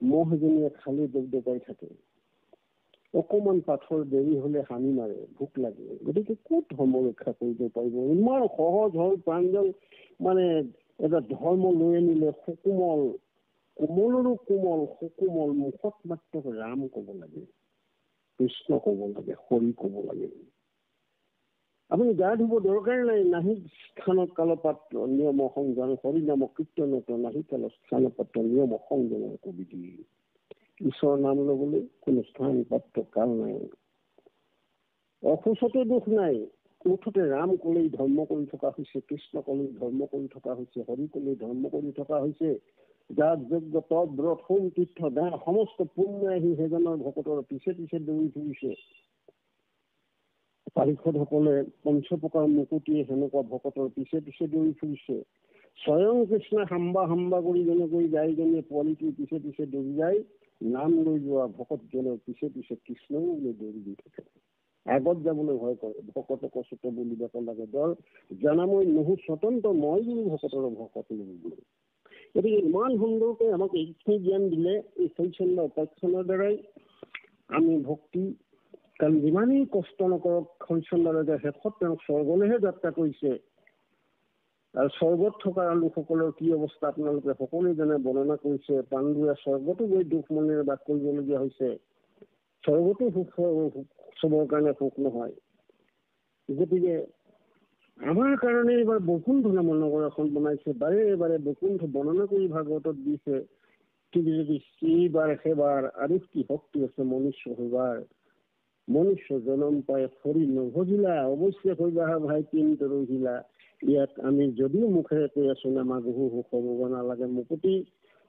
মহ এজনীয়ে খালি দগদগাই থাকে, অকমান পাথৰ দেৰি হলে হানি মাৰে, ভোক লাগে। গতিকে ক'ত ধৰ্ম ৰক্ষা কৰিব পাৰিব? ইমান সহজ হ'ল প্ৰাঞ্জল, মানে এটা ধৰ্ম লৈ আনিলে সুকোমল, কোমলৰো কোমল, সুকোমল, মুখত মাত্ৰ ৰাম ক'ব লাগে, কৃষ্ণ ক'ব লাগে, হৰি ক'ব লাগে। আপুনি গা ধুব দৰকাৰ নাই, নাহি স্থানত কালপাত্ৰ নিয়ম সংযম হৰিনাম কীৰ্তনত নাহি কাল স্থান পাত্ৰ নিয়ম সংযমৰ কবিতি। ঈশ্বৰৰ নাম ল'বলৈ কোনো স্থান পাত্ৰ কাল নাই। অসুচতে দুখ নাই, মুঠতে ৰাম কলেই ধৰ্ম কৰি থকা হৈছে, কৃষ্ণ কলেই ধৰ্ম কৰি থকা হৈছে, হৰি কলেই ধৰ্ম কৰি থকা হৈছে। যাগ যজ্ঞ তপ ব্ৰত সোম তীৰ্থ দান সমস্ত পুণ্য আহি সেইজনৰ ভকতৰ পিছে পিছে দৌৰি ফুৰিছে। পাৰিষদসকলে পঞ্চপ্ৰকাৰ মুকুটিয়ে সেনেকুৱা ভকতৰ পিছে পিছে দৌৰি ফুৰিছে। স্বয়ং কৃষ্ণ হাম্বা হাম্বা কৰি যেনেকৈ গাইজনীয়ে পোৱালিটোৰ পিছে পিছে দৌৰি যায়, নাম লৈ যোৱা ভকতজনৰ পিছে পিছে কৃষ্ণও দৌৰি দি থাকে। আগত যাবলৈ ভয় কৰে, ভকতক চুত বুলিব লাগে দৰ জানা মই নহো স্বতন্ত্ৰ, মই বুলি ভকতৰ ভকত নহবলৈ। গতিকে ইমান সুন্দৰকৈ আমাক এইখিনি জ্ঞান দিলে, এই শৈচল্য উপাখ্যানৰ দ্বাৰাই আমি ভক্তি, কাৰণ যিমানেই কষ্ট নকৰক শৈচল্য ৰজা শেষত তেওঁক স্বৰ্গলৈহে যাত্ৰা কৰিছে। আৰু স্বৰ্গত থকা লোকসকলৰ কি অৱস্থা আপোনালোকে সকলোৱে যেনে বৰ্ণনা কৰিছে। পাণ্ডুৱে স্বৰ্গতো গৈ দুখ মনেৰে বাস কৰিবলগীয়া হৈছে। স্বৰ্গতো সুখ চবৰ কাৰণে সুখ নহয়। গতিকে আমাৰ কাৰণে এইবাৰ বৈকুণ্ঠ নামৰ নগৰ এখন বনাইছে, বাৰে বাৰে বৈকুণ্ঠ বৰ্ণনা কৰি ভাগৱতত দিছে। কিন্তু যদি সেইবাৰ সেইবাৰ আৰু কি শক্তি আছে মনুষ্য হৈবাৰ, মনুষ্য জনম পাই ফৰি নভজিলা, অৱশ্যে হৈবা ভাই কিন্তু ৰহিলা। ইয়াত আমি যদিও মুখেৰে কৈ আছো আমাক সুখ হ'ব নালাগে, মুকুতি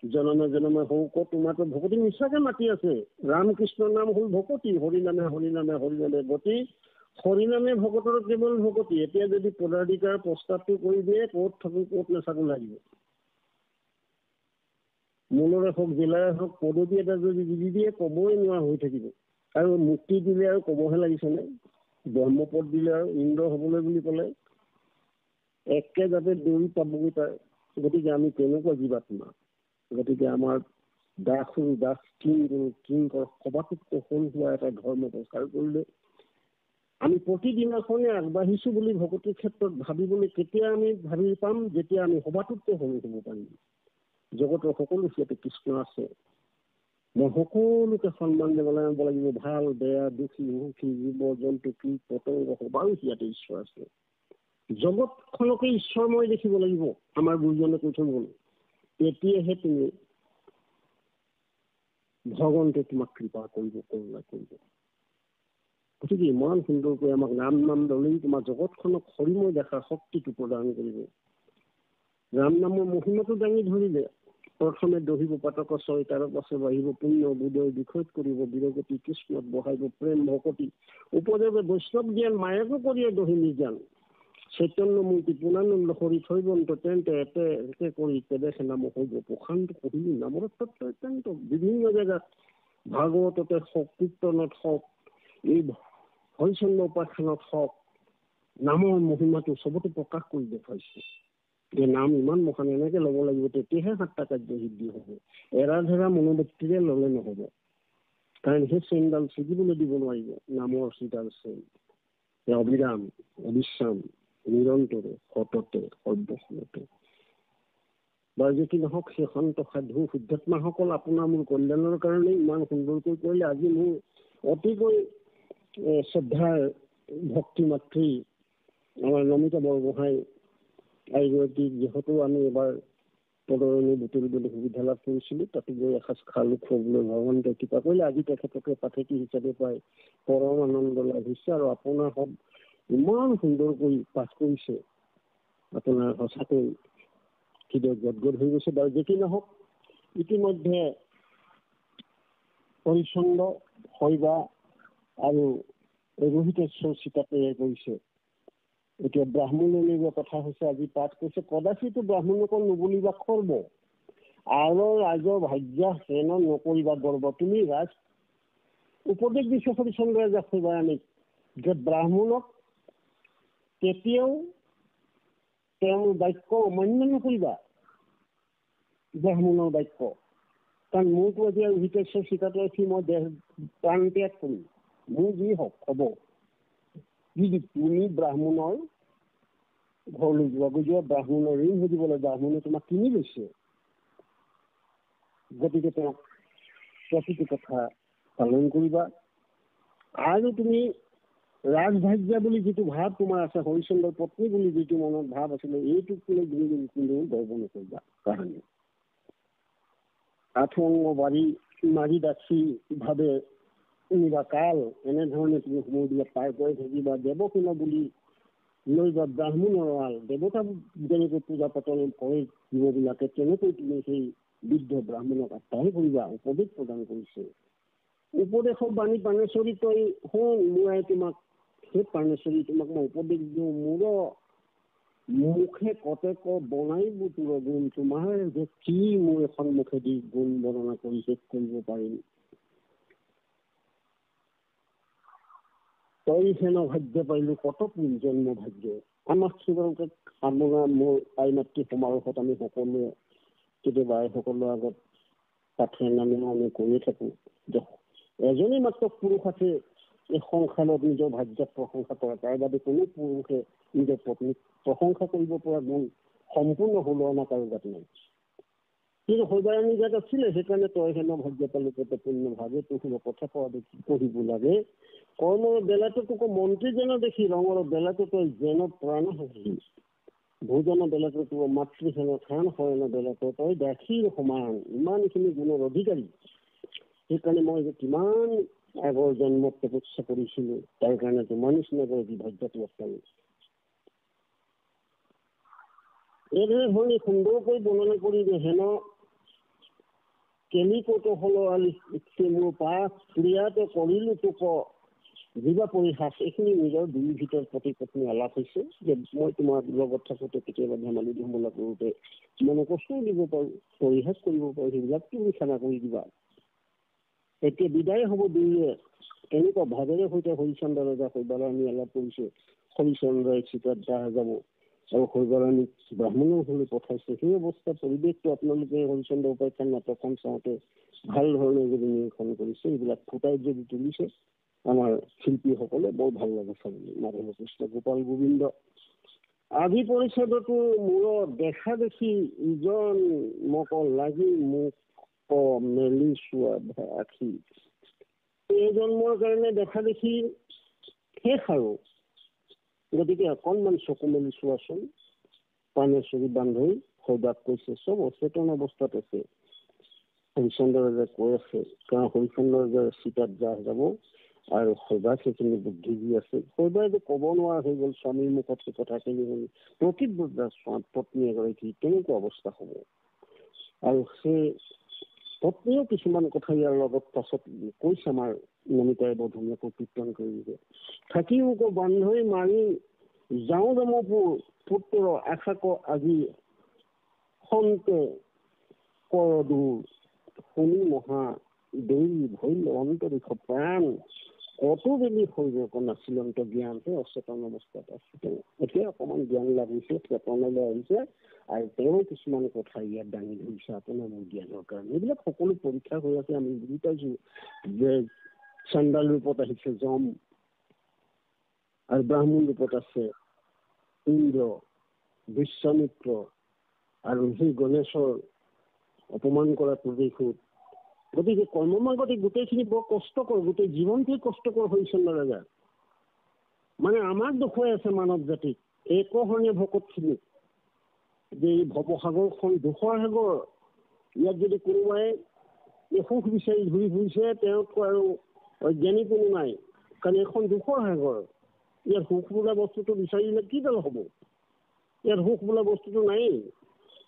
জনমে জনমে হওঁ তোমাৰতো ভকতি মিছাকে মাতি আছে। ৰামকৃষ্ণৰ নাম হ'ল ভকতি, হৰিনামে হৰিনামে হৰিনামে গতি, হৰিনামে ভকতৰ কেৱল ভকতি। এতিয়া যদি পদাধিকাৰ প্ৰস্তাৱটো কৰি দিয়ে, ক'ত থাকো ক'ত নাথাকো লাগিব। মূলৰে হওক জিলাৰে হওক পদবী এটা যদি দি দিয়ে ক'বই নোৱাৰা হৈ থাকিব। আৰু মুক্তি দিলে আৰু ক'বহে লাগিছেনে, ব্ৰহ্মপদ দিলে আৰু ইন্দ্ৰ হ'বলৈ বুলি ক'লে একে যাতে দৌৰি পাবগৈ তাৰ। গতিকে আমি তেনেকুৱা জীৱাত্মা। গতিকে আমাৰ দাস কিংকৰ সবাতোতকৈ সৰু হোৱা এটা ধৰ্ম প্ৰচাৰ কৰিলে আমি প্ৰতিদিনাখনে আগবাঢ়িছো বুলি ভকতিৰ ক্ষেত্ৰত ভাবিবলৈ কেতিয়া আমি ভাবি পাম, যেতিয়া আমি সবাতোতকৈ সৰু হ'ব পাৰিম। জগতৰ সকলো ইয়াতে কৃষ্ণ আছে। মই সকলোকে সন্মান দিব লাগিব, ভাল বেয়া দুখী সুখী জীৱ জন্তু কীট পতংগ সবাৰো ইয়াতে ঈশ্বৰ আছে। জগতখনকে ঈশ্বৰময় দেখিব লাগিব, আমাৰ গুৰুজনে কৈ থৈ গ'ল। তেতিয়াহে তুমি ভগৱন্তে তোমাক কৃপা কৰিব, কৰোণা কৰিব। গতিকে ইমান সুন্দৰকৈ আমাক ৰাম নাম ল'লেই তোমাৰ জগতখনক হৰিময় দেখাৰ শক্তিটো প্ৰদান কৰিব। ৰাম নামৰ মহিমাটো দাঙি ধৰিলে প্ৰথমে দহিব পাতক ছয়, তাৰ পাছত বাঢ়িব পুণ্য বুধৰ বিষয়ত কৰিব বিৰগতি, কৃষ্ণত বহাইব প্ৰেম ভকতি, উপদেৱে বৈষ্ণৱ জ্ঞান মায়াকো কৰিয়ে দহি নিজান। চৈতন্য মূৰ্তি পুনানন্দ হৰি থৈবন্ত তেন্তে এতে একে কৰি তেদেশে নাম হৰিব প্ৰশান্ত পঢ়িলি নামৰ অত্যন্ত বিভিন্ন জেগাত ভাগৱততে হওক, কীৰ্তনত হওক, এই হৰিচন্দ্ৰ উপাখ্যানত হওক, নামৰ মহিমাটো চবতে প্ৰকাশ কৰি দেখুৱাইছে। এই নাম ইমান মহান, এনেকে ল'ব লাগিব, তেতিয়াহে 7টা কাৰ্য সিদ্ধি হ'ব। এৰা ধৰা মনোবৃত্তিৰে ল'লে নহ'ব, কাৰণ সেই চেইনডাল ছিগিবলৈ দিব নোৱাৰিব। নামৰ চিডাল চেইন অবিৰাম অবিশ্ৰাম নিৰন্তৰে সততে সৰ্বসমতে। বাৰু যেতি নহওক, সেই সন্ত সাধু শুদ্ধাত্মাসকল আপোনাৰ মোৰ কল্যাণৰ কাৰণে ইমান সুন্দৰকৈ কৰিলে। আজি মোৰ অতিকৈ শ্ৰদ্ধাৰ ভক্তি মাতৃ আমাৰ নমিতা বৰগোহাঁই আইগৰাকী, যিহেতু আমি এবাৰ পদৰণি বুটলিবলৈ সুবিধা লাভ কৰিছিলোঁ, তাতে গৈ এসাঁজ খালো, খুৱাবলৈ ভগৱন্তে কৃপা কৰিলে। আজি তেখেতকে পাঠেকী হিচাপে পাই পৰম আনন্দ লাভ হৈছে। আৰু আপোনাৰ হওক ইমান সুন্দৰকৈ পাঠ কৰিছে, আপোনাৰ সঁচাকৈ হৃদয় গদগদ হৈ গৈছে। বাৰু যেতি নহওক, ইতিমধ্যে হৰিচন্দ্ৰ শৈবা আৰু ৰোহিতেশ্বৰ চিতা তৈয়াৰ কৰিছে। এতিয়া ব্ৰাহ্মণলৈ কথা হৈছে, আজি পাঠ কৈছে কদাচিতো ব্ৰাহ্মণক নুবুলিবা খৰ্ব, আৰু ৰাজৰ ভাগ্য হেন নকৰিবা গৰ্ব। তুমি ৰাজ উপদেশ দিছে হৰিচন্দ্ৰ ৰাজা শৈবায়নীক যে ব্ৰাহ্মণক কেতিয়াও তেওঁৰ বাক্য অমান্য নকৰিবা, ব্ৰাহ্মণৰ বাক্য। কাৰণ মোৰতো এতিয়া ৰোহিতেশ্বৰ চিতাটো সি মই দেহ প্ৰাণ ত্যাগ কৰিম, মোৰ যি হওক হ'ব। যদি তুমি ব্ৰাহ্মণৰ ঘৰলৈ যোৱা ব্ৰাহ্মণৰ ঋণ সুধিবলৈ, ব্ৰাহ্মণে তোমাক কিনি লৈছে। গতিকে তেওঁক প্ৰতিটো কথা পালন কৰিবা। আৰু তুমি ৰাজভাৰ্যা বুলি যিটো ভাৱ তোমাৰ আছে, হৰিশ্চন্দ্ৰৰ পত্নী বুলি যিটো মনত ভাৱ আছিলে, এইটোক তুমি কিন্তু গৰ্ব নকৰিবা। কাহানি আঠুঅংগ মাৰি দাসী ভাৱে নিবা কাল, এনেধৰণে তুমি সময়বিলাক পাৰ কৰি থাকিবা। দেৱসীন বুলি লৈ বা ব্ৰাহ্মণৰ আল, দেৱতা যেনেকৈ পূজা পাতল কৰে জীৱবিলাকে, তেনেকৈ তুমি সেই বৃদ্ধ ব্ৰাহ্মণক আত্মাহে কৰিবা। উপদেশ প্ৰদান কৰিছে। উপদেশৰ বাণী প্ৰাণেশ্বৰী তই শুন, মই তোমাক সেই প্ৰাণেশ্বৰী তোমাক মই উপদেশ দিওঁ। মোৰ মুখে কতেক বনাইব তোৰ গুণ, তোমাৰ যে কি মোৰ এখন মুখেদি গুণ বৰ্ণনা কৰি শেষ কৰিব পাৰিম। তই হেন ভাগ্য পাৰিলো কত জন্ম ভাগ্য। আমাক সেইবাৰকে আপোনাৰ মোৰ আই মাতৃ সমাৰোহত আমি সকলোৱে কেতিয়াবা সকলোৰে আগত পাঠে নামে আমি কৰিয়ে থাকো যে এজনেই মাত্ৰ পুৰুষ আছে এই সংসাৰত নিজৰ ভাগ্যক প্ৰশংসা কৰা। তাৰ বাদে কোনো পুৰুষে নিজৰ পত্নীক প্ৰশংসা কৰিব পৰা গুণ সম্পূৰ্ণ হলেও আমাৰ কাৰো গাত নাই। কিন্তু সৌবাৰাণী গাত আছিলে, সেইকাৰণে তই হেন ভাগ্য পালো কত পুণ্য ভাগে, তোৰ কথা কোৱা দেখি পঢ়িব লাগে। কৰ্মৰ বেলাটো তোক মন্ত্ৰীজনৰ দেখি, ৰঙৰ বেলাটো তই যেন প্ৰাণ হলি, ভোজনৰ বেলাটো তোৰ মাতৃহেন খান শয়নৰ বেলাটো তই দাসীৰ সমান, ইমানখিনি গুণৰ অধিকাৰী। সেইকাৰণে মই যে কিমান আগৰ জন্মত তপস্যা কৰিছিলো, তাৰ কাৰণে তোমাৰ নিচিনাকৈ ভাগ্যটো আছে। এনেধৰণে সুন্দৰকৈ বৰ্ণনা কৰি যে হেন কেলিকোট হল মোৰ পাঠ ক্ৰিয়াতে কৰিলো তোক জীৱা পৰিহাস। এইখিনি নিজৰ দুয়ো ভিতৰত পতি পত্নী আলাপ হৈছে যে মই তোমাৰ লগত থাকোঁতে কেতিয়াবা ধেমালি ধুমলা কৰোঁতে মনে কষ্টও দিব পাৰোঁ, পৰিহাস কৰিব পাৰোঁ, সেইবিলাক তুমি খানা কৰি দিবা। এতিয়া বিদায় হ'ব দুয়োৱে এনেকুৱা ভাৱেৰে সৈতে হৰিচন্দ্ৰ ৰজা শৈবাৰাণী আলাপ কৰিছে। হৰিচন্দ্ৰই চিতাত দাহ যাব আৰু শৈবাৰাণীক ব্ৰাহ্মণৰ ঘৰলৈ পঠাইছে। সেই অৱস্থাত পৰিৱেশটো আপোনালোকে হৰিচন্দ্ৰ উপাখ্যান নাটকখন চাওঁতে ভাল ধৰণে যদি নিৰীক্ষণ কৰিছে, এইবিলাক ফুটাই যদি তুলিছে আমাৰ শিল্পীসকলে, বৰ ভাল লাগে চাবলৈ। মাধৱ কৃষ্ণ গোপাল গোবিন্দ আদি পৰিষদতো মূৰত দেখা দেখি ইজন মোক লাগি মোক মেলি চোৱা আখি। এই জন্মৰ কাৰণে দেখা দেখি শেষ আৰু, গতিকে অকণমান চকু মেলি চোৱাচোন। প্ৰাণেশ্বৰী বান্ধৈ সৌদাক কৈছে, চব অচেতন অৱস্থাত আছে। হৰিচন্দ্ৰ ৰজাই কৈ আছে, কাৰণ হৰিচন্দ্ৰ ৰজাৰ চিতাত জাহ যাব আৰু সৌদাক সেইখিনি বুদ্ধি দি আছে। সৌদাই যে ক'ব নোৱাৰা হৈ গ'ল স্বামীৰ মুখত সেই কথাখিনি শুনি, প্ৰকৃত পত্নী এগৰাকী কেনেকুৱা অৱস্থা হ'ব। আৰু সেই পত্নীও কিছুমান কথা ইয়াৰ লগত পাছত কৈছে, আমাৰ নমিতাই বৰ ধুনীয়াকৈ কীৰ্তন কৰি দিয়ে। থাকি মোক বান্ধৈ মাৰি যাওঁ যমপুৰ পুত্ৰ আশাক আজি সন্তে কৰ দূৰ, শুনি মহা দেৰি ভৈল অন্তৰিক্ষ প্ৰাণ, কতো বেলি শৰীৰক নাছিলন্ত জ্ঞান। সেই অচেতন অৱস্থাত আছে। এতিয়া অকণমান জ্ঞান লাগিছে, চেতনলৈ আহিছে আৰু তেওঁ কিছুমান কথা ইয়াত দাঙি ধৰিছে আপোনাৰ মোৰ জ্ঞানৰ কাৰণে। এইবিলাক সকলো পৰীক্ষা হৈ আছে। আমি বুজি পাইছো যে চণ্ডাল ৰূপত আহিছে যম, আৰু ব্ৰাহ্মণ ৰূপত আছে ইন্দ্ৰ, বিশ্বামিত্ৰ, আৰু সেই গণেশৰ অপমান কৰা প্ৰদেশত। গতিকে কৰ্মমাৰ্গতে গোটেইখিনি বৰ কষ্টকৰ, গোটেই জীৱনটোৱে কষ্টকৰ হৰিচন্দ্ৰ ৰজা। মানে আমাক দেখুৱাই আছে মানৱ জাতিক একহনীয়া ভকতখিনি যে এই ভৱসাগৰখন দুখৰ সাগৰ। ইয়াত যদি কোনোবাই এই সুখ বিচাৰি ঘূৰি ফুৰিছে, তেওঁতকৈ আৰু অজ্ঞানী কোনো নাই। কাৰণ এইখন দুখৰ সাগৰ। ইয়াত সুখ বোলা বস্তুটো বিচাৰিলে কিডাল হ'ব? ইয়াত সুখ বোলা বস্তুটো নায়েই।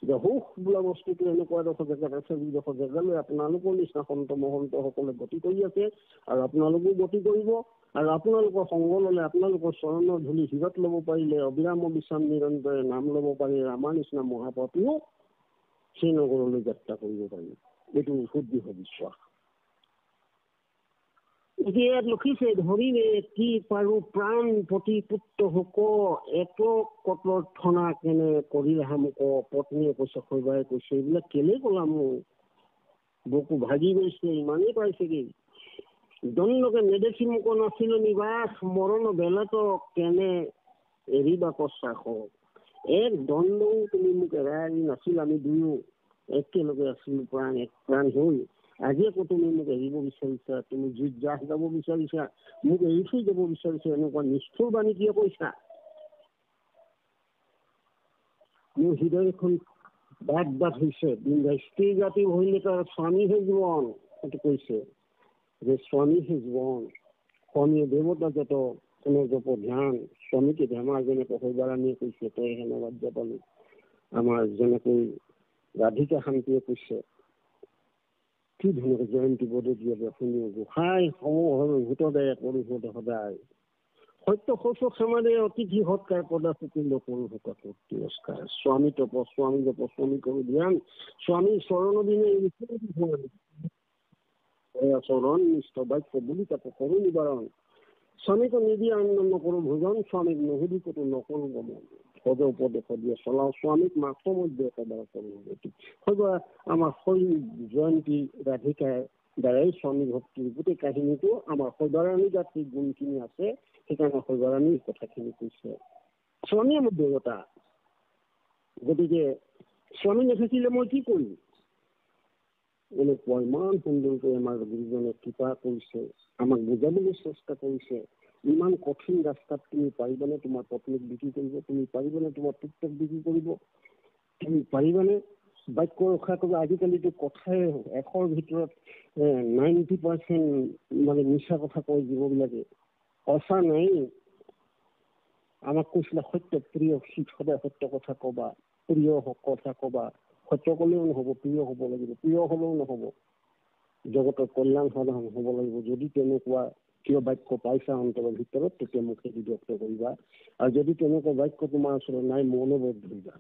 যে সুখ বোলা বস্তুটো এনেকুৱা এডোখৰ জেগাত আছে, যিডোখৰ জেগালৈ আপোনালোকৰ নিচিনা সন্ত মহন্তসকলে গতি কৰি আছে, আৰু আপোনালোকেও গতি কৰিব। আৰু আপোনালোকৰ সংগ ল'লে, আপোনালোকৰ চৰণৰ ধূলি হীৰত ল'ব পাৰিলে, অবিৰাম বিশ্ৰাম নিৰন্তৰে নাম ল'ব পাৰিলে, আমাৰ নিচিনা মহাপাপীও সেই নগৰলৈ যাত্ৰা কৰিব পাৰি। এইটো শুদ্ধ বিশ্বাস। এতিয়া ইয়াত লিখিছে, ধৰিলে কি পাৰো প্ৰাণ প্ৰতি পুত্ৰ হোক, এত কটৰ থনা কেনে কৰিলে হামুক। পত্নীয়ে কৈছে, শৈবাই কৈছে, এইবিলাক কেলে ক'লা মোৰ বকু ভাগি গৈছে, ইমানেই পাইছেগে। দণ্ডকে নেদেখি মোক নাছিল নিবাস, মৰণ বেলাতো কেনে এৰিবা কচাখ। এক দণ্ডও তুমি মোক এৰাই নাছিল, আমি দুয়ো একেলগে আছিলো, প্ৰাণ এক প্ৰাণ হৈ। আজি আকৌ তুমি মোক এৰিব বিচাৰিছা, তুমি জুইত জাহ যাব বিচাৰিছা, মোক এৰি থৈ যাব বিচাৰিছা, এনেকুৱা নিষ্ঠুৰ বাণী কিয় কৈছা? মোৰ হৃদয় এখন বাদ হৈছে। স্ত্ৰী জাতি হইলে তাৰ স্বামীহে জীৱন, সেইটো কৈছে যে স্বামীহে জীৱন। স্বামীয়ে দেৱতা যত কোনে জপ ধ্যান, স্বামীকে ধেমা যেনেকৈ শৈবাৰাণীয়ে কৈছে, তই হেনে বাদ্য পালি। আমাৰ যেনেকৈ ৰাধিকা শান্তিয়ে কৈছে, কি ধুনীয়াকৈ জয়ন্তী বৰদলৈ শুনি গোসাঁই ভূতদে কৰোঁ সদায়। সত্য শৌচ ক্ষমাৰে অতিথি সৎকাৰ পদাচিল কৰোঁ তিৰস্কাৰ। স্বামী তপ স্বামী জপ স্বামী কৰো ধ্যান, স্বামীৰ চৰণ দিনে চৰণ নিষ্ঠ বাক্য বুলি তাপ কৰো নিবাৰণ। স্বামীকো নিদিয়া অন্য নকৰো ভোজন, স্বামীক নুসুধি কতো নকৰো গমন। পদ উপদেশ দিয়ে চলাও স্বামীক মাত্ৰ মধ্যে একেবাৰে কৰো। হয়তো আমাৰ জয়ন্তী ৰাধিকাৰ দ্বাৰাই স্বামী ভক্তিৰ গোটেই কাহিনীটো আমাৰ শৈবাৰাণী জাতিৰ গুণখিনি আছে, সেইকাৰণে শৈবাৰাণীৰ কথাখিনি কৈছে। স্বামীয়ে মোৰ দেৱতা, গতিকে স্বামী নাথাকিলে মই কি কৰিম? এনেকুৱা ইমান সুন্দৰকৈ আমাৰ গুৰুজনে কৃপা কৰিছে, আমাক বুজাবলৈ চেষ্টা কৰিছে। ইমান কঠিন ৰাস্তাত তুমি পাৰিবানে তোমাৰ পত্নীক বিক্ৰী কৰিব? তুমি পাৰিবানে তোমাৰ পুত্ৰক বিক্ৰী কৰিব? তুমি পাৰিবানে বাক্য ৰক্ষা কৰিব? আজিকালিতো কথাই 100ৰ ভিতৰত 90% মানে মিছা কথা কয় জীৱবিলাকে, সঁচা নাই। আমাক কৈছিলে সত্য প্ৰিয়, সদায় সত্য কথা কবা, প্ৰিয় কথা কবা। সত্য কলেও নহব, প্ৰিয় হব লাগিব। প্ৰিয় হলেও নহব, জগতৰ কল্যাণ সাধন হব লাগিব। যদি তেনেকুৱা কিয় বাক্য পাইছা অন্তৰৰ ভিতৰত, তেতিয়া মুখেদি ব্যক্ত কৰিবা। আৰু যদি তেনেকুৱা বাক্য তোমাৰ ওচৰত নাই, মনোবল ধৰিবা।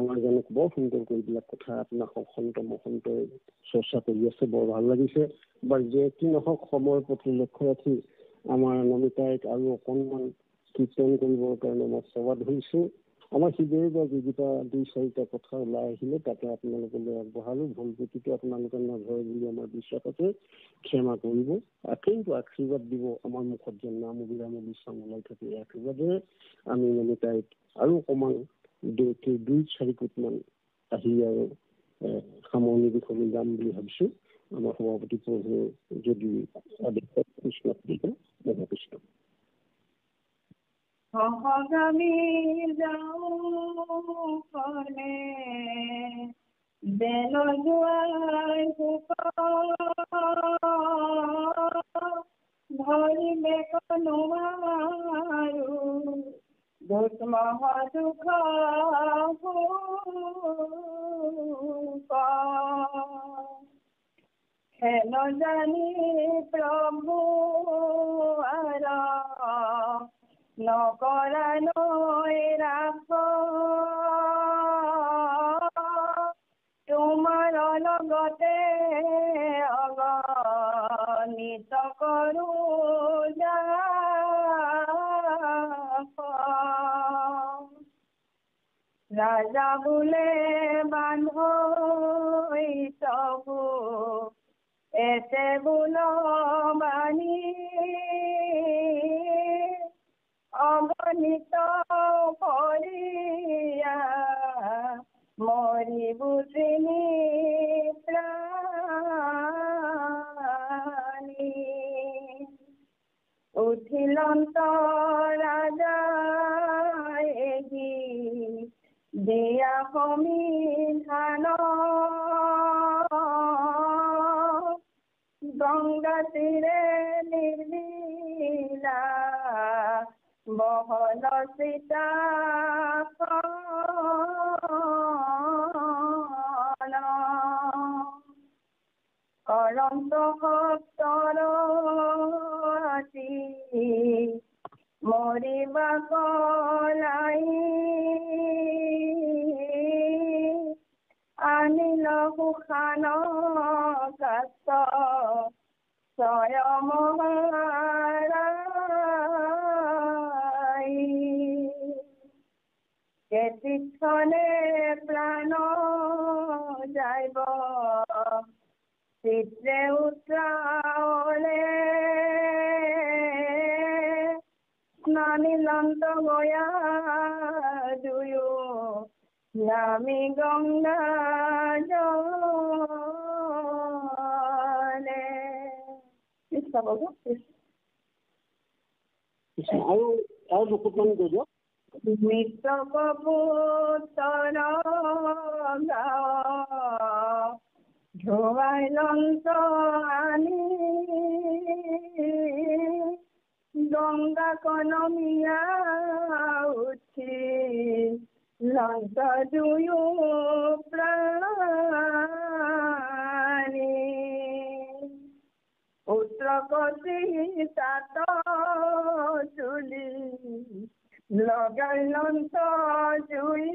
আমাৰ যেনেকৈ বৰ সুন্দৰকৈ এইবিলাক কথা আপোনাক সন্ত মহন্তই চৰ্চা কৰি আছে, বৰ ভাল লাগিছে। বাৰু যে কি নহওক, সময়ৰ প্ৰতি লক্ষ্য ৰাখি আমাৰ নমিতাইক আৰু অকণমান কীৰ্তন কৰিবৰ কাৰণে মই সেৱা ধৰিছোঁ। আমাৰ হৃদয়ৰ বা যিকেইটা 2-4টা কথা ওলাই আহিলে তাতে আপোনালোকলৈ আগবঢ়ালো। ভুল ত্ৰুটিটো আপোনালোকে নধৰে বুলি আমাৰ বিশ্বাস আছে, ক্ষমা কৰিব। কিন্তু আশীৰ্বাদ দিব, আমাৰ মুখত যেন নাম অবিৰাম বিশ্বাস ওলাই থাকে। এই আশীৰ্বাদে আমি নমিতাইক আৰু অকণমান 2-4 কোটমান আহি আৰু সামৰণি দিশলৈ যাম বুলি ভাবিছোঁ। আমাৰ সভাপতি প্ৰভুৱে যদি কৃষ্ণ কৃষ্ণ সহগামী যাওঁ কলে বেল যোৱাই ধৰিলে নোৱাৰো দুখ মহ দুখ হেন জানি প্ৰভু আৰ নকৰা নৈ ৰাখ তোমাৰ লগতে অগণিত কৰো ৰাজা বোলে বান্ধৈ চকু এতে বোল বাণী অগণিত কৰিয়া মৰি বুজিনি প্ৰাণী উঠিলন্ত ৰাজা দিয়া সমিধান গংগা তীৰে নিৰ্মিলা বহল চিতা কৰন্ত সত্তৰ মৰিবা কলাই আনিল সুখান কাষ্ট স্বয়ং কেতিক্ষণে প্ৰাণ যাইব চিত্ৰে উত্ৰাৱলে নানিলন্ত গয়া দুয়ো নামি গংগা চাবগৈ আৰু দুকুটমান কৈ দিয়ক। মিত্ৰ কপুতৰ ধোৱাই লঞ্চ আনি গংগা কনমিয়া উঠি লঞ্চ দুয়ো প্ৰাণী উত্ৰকতি তাত তুলি লগাই লঞ্চ জুই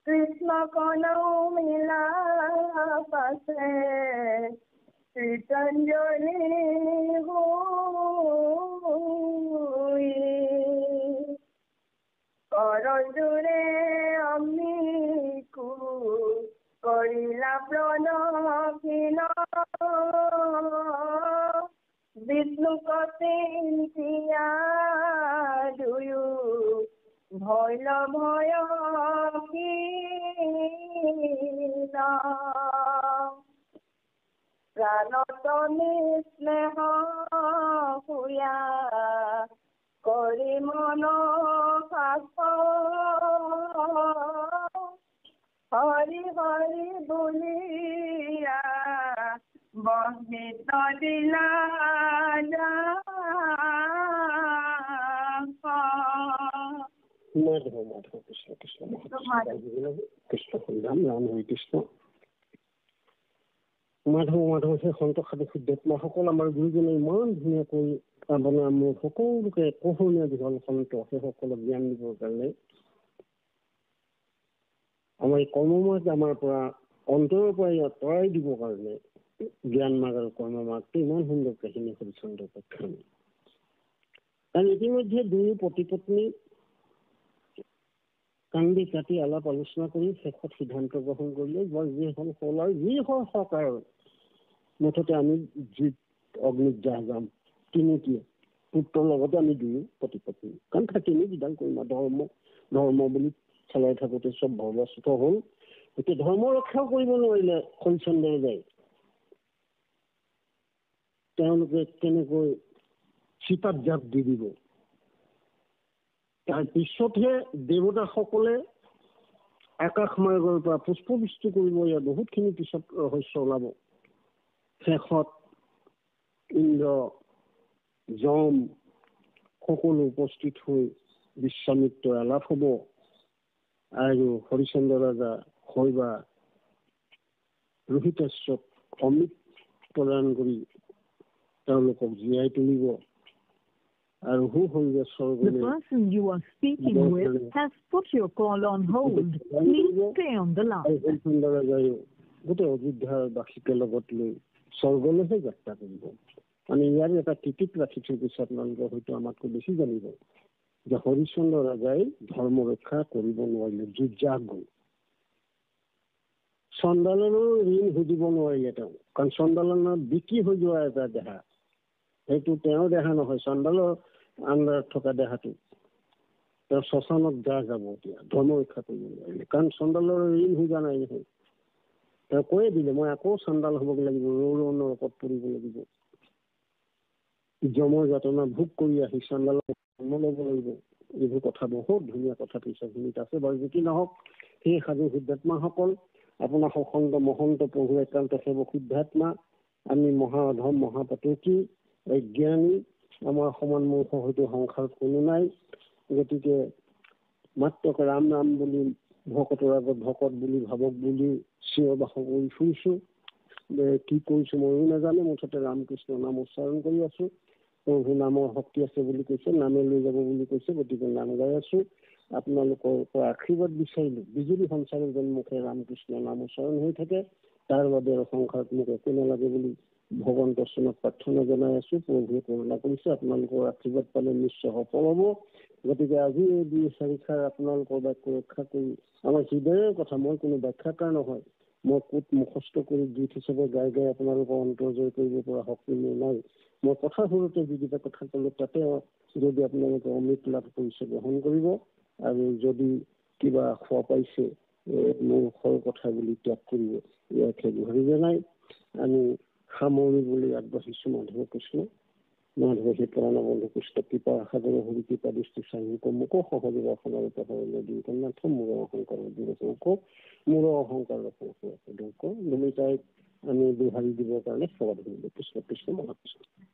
কৃষ্ণ কনৌ মিলা পাছে শ্ৰীতঞ্জলি হৈ কৰজোৰে অগ্নিকো কৰিলা প্ৰণখিল বিষ্ণুকতে চিন্তিয়া দুয়ো ভৈল ভয় প্ৰাণতমে স্নেহ সুয়া কৰি মন হৰি হৰি বুলিয়া বহিত দিলা মাধৱ মাধৱ কৃষ্ণ কৃষ্ণ কৃষ্ণ ৰাম ৰাম হৰি কৃষ্ণ মাধৱ মাধৱ সেই সন্ত সাধু শুদ্ধাত্মাসকল আমাৰ গুৰুজনে ইমান ধুনীয়াকৈ আপোনাৰ মোৰ সকলোকে পোহনীয়া দীঘল সন্ত সেইসকলক জ্ঞান দিবৰ কাৰণে আমাৰ এই কৰ্মমাৰ্গ আমাৰ পৰা অন্তৰৰ পৰা আঁতৰাই দিবৰ কাৰণে জ্ঞান মাৰ্গ আৰু কৰ্মমাৰ্গটো ইমান সুন্দৰ কাহিনী হৰিচন্দ্ৰ উপাখ্যান। কাৰণ ইতিমধ্যে দুয়ো পতি পত্নী কান্দি কাটি আলাপ আলোচনা কৰি শেষত সিদ্ধান্ত গ্ৰহণ কৰিলে যি হল হল আৰু যি হল হওক আৰু মুঠতে আমি জুইত অগ্নিত যাম তিনিটিয়ে পুত্ৰৰ লগতে আমি দুয়ো পতি পত্নী কাৰণ থাকিনি বিধান কৰিম ধৰ্ম বুলি চলাই থাকোঁতে চব ভৱস্থ হ'ল। এতিয়া ধৰ্ম ৰক্ষাও কৰিব নোৱাৰিলে হৰিচন্দ্ৰই যায় তেওঁলোকে কেনেকৈ চিতাত জাপ দি দিব। তাৰ পিছতহে দেৱতাসকলে আকাশ মাৰ্গৰ পৰা পুষ্পবৃষ্টি কৰিব। ইয়াৰ বহুতখিনি পিছত ৰহস্য ওলাব। শেষত ইন্দ্ৰ যম সকলো উপস্থিত হৈ বিশ্বামিত্ৰ আলাপ হ'ব আৰু হৰিচন্দ্ৰ ৰজা শৈবা ৰোহিতাস্যক অমৃত প্ৰদান কৰি তেওঁলোকক জীয়াই তুলিব আৰু The person you are speaking with has put your call on hold. Please stay on the line. Harichandra ৰজাই গোটেই অযোধ্যাৰ বাসীকে লগত লৈ স্বৰ্গলৈহে যাত্ৰা কৰিব। মানে ইয়াৰ এটা টিকিট ৰাখি থৈ গৈছে আপোনালোকে হয়তো আমাতকৈ বেছি জানিব যে হৰিচন্দ্ৰ ৰজাই ধৰ্ম ৰক্ষা কৰিব নোৱাৰিলে যুঁজাক গ'ল। চণ্ডালৰো ঋণ সুধিব নোৱাৰিলে তেওঁ কাৰণ চণ্ডালনৰ বিক্ৰী হৈ যোৱা এটা দেহা সেইটো তেওঁৰ দেহা নহয় চণ্ডালৰ আণ্ডাৰত থকা দেহাটো তেওঁ শ্মশানত যাব এতিয়া ধৰ্ম ৰক্ষা কৰিব নোৱাৰিলে কাৰণ চণ্ডালৰ ঋণ সুজা নাই নহয়। তেওঁ কৈয়ে দিলে মই আকৌ চণ্ডাল হ'ব লাগিব ৰৌ নৰকত পৰিব লাগিব যমৰ যাতনা ভোগ কৰি আহি চণ্ডালৰ জন্ম ল'ব লাগিব। এইবোৰ কথা বহুত ধুনীয়া কথা পিছৰখিনিত আছে বাৰু যি কি নহওক সেই সাধু শুদ্ধাত্মাসকল আপোনাৰ সসংগ মহন্ত প্ৰভু একান্ত সেৱক শুদ্ধাত্মা আমি মহাধম মহাপাতকী অজ্ঞানী আমাৰ সমান মূৰ্খ হয়তো সংসাৰত কোনো নাই। গতিকে মাত্ৰ ৰাম নাম বুলি ভকতৰ আগত ভকত বুলি ভাবক বুলি চিঞৰ বাস কৰি ফুৰিছোঁ। কি কৰিছোঁ ময়ো নাজানো মুঠতে ৰামকৃষ্ণ নাম উচ্চাৰণ কৰি আছোঁ। প্ৰভু নামৰ শক্তি আছে বুলি কৈছে নামে লৈ যাব বুলি কৈছে গতিকে নাম গাই আছোঁ। আপোনালোকৰ পৰা আশীৰ্বাদ বিচাৰিলোঁ বিজুলী সঞ্চাৰৰ যেন মুখে ৰামকৃষ্ণ নাম উচ্চাৰণ হৈ থাকে তাৰ বাবে সংসাৰত মোক একো নালাগে বুলি ভগৱন্তৰ চৰণত প্ৰাৰ্থনা জনাই আছোঁ। প্ৰভুৱে কৰোণা কৰিছে আপোনালোকৰ আশীৰ্বাদ পালে নিশ্চয় সফল হ'ব। গতিকে আজি এই ২-৪ আপোনালোকৰ বাক্য ৰক্ষা কৰি আমাৰ হৃদয়ৰ কথা মই কোনো ব্যাখ্যাকাৰ নহয় মই কোট মুখস্থ কৰি গীত হিচাপে গাই গাই আপোনালোকৰ অন্তৰ জয় কৰিব পৰা শক্তি মোৰ নাই। মই কথা সৰুতে যিকেইটা কথা ক'লোঁ তাতে যদি আপোনালোকে অমৃত লাভ কৰিছে গ্ৰহণ কৰিব আৰু যদি কিবা খোৱা পাইছে মোৰ সৰু কথা বুলি ত্যাগ কৰিব ইয়াকে গুহাৰি জনাই আমি সামৰিবলৈ আগবাঢ়িছোঁ। মাধৱ কৃষ্ণ মাধৱ সেই প্ৰাণ বন্ধু কৃষ্ণ কৃপা সাগৰ হৰি কৃপা দৃষ্টি চাহিক মোক সহযোগ অসমৰ দুইকন্যাথ মূৰ অহংকাৰ দুক মূৰ অহংকাৰ দুক ভূমিকাই আমি দোহাৰি দিবৰ কাৰণে সেৱা ধৰিলোঁ। কৃষ্ণ কৃষ্ণ মহাকৃষ্ণ।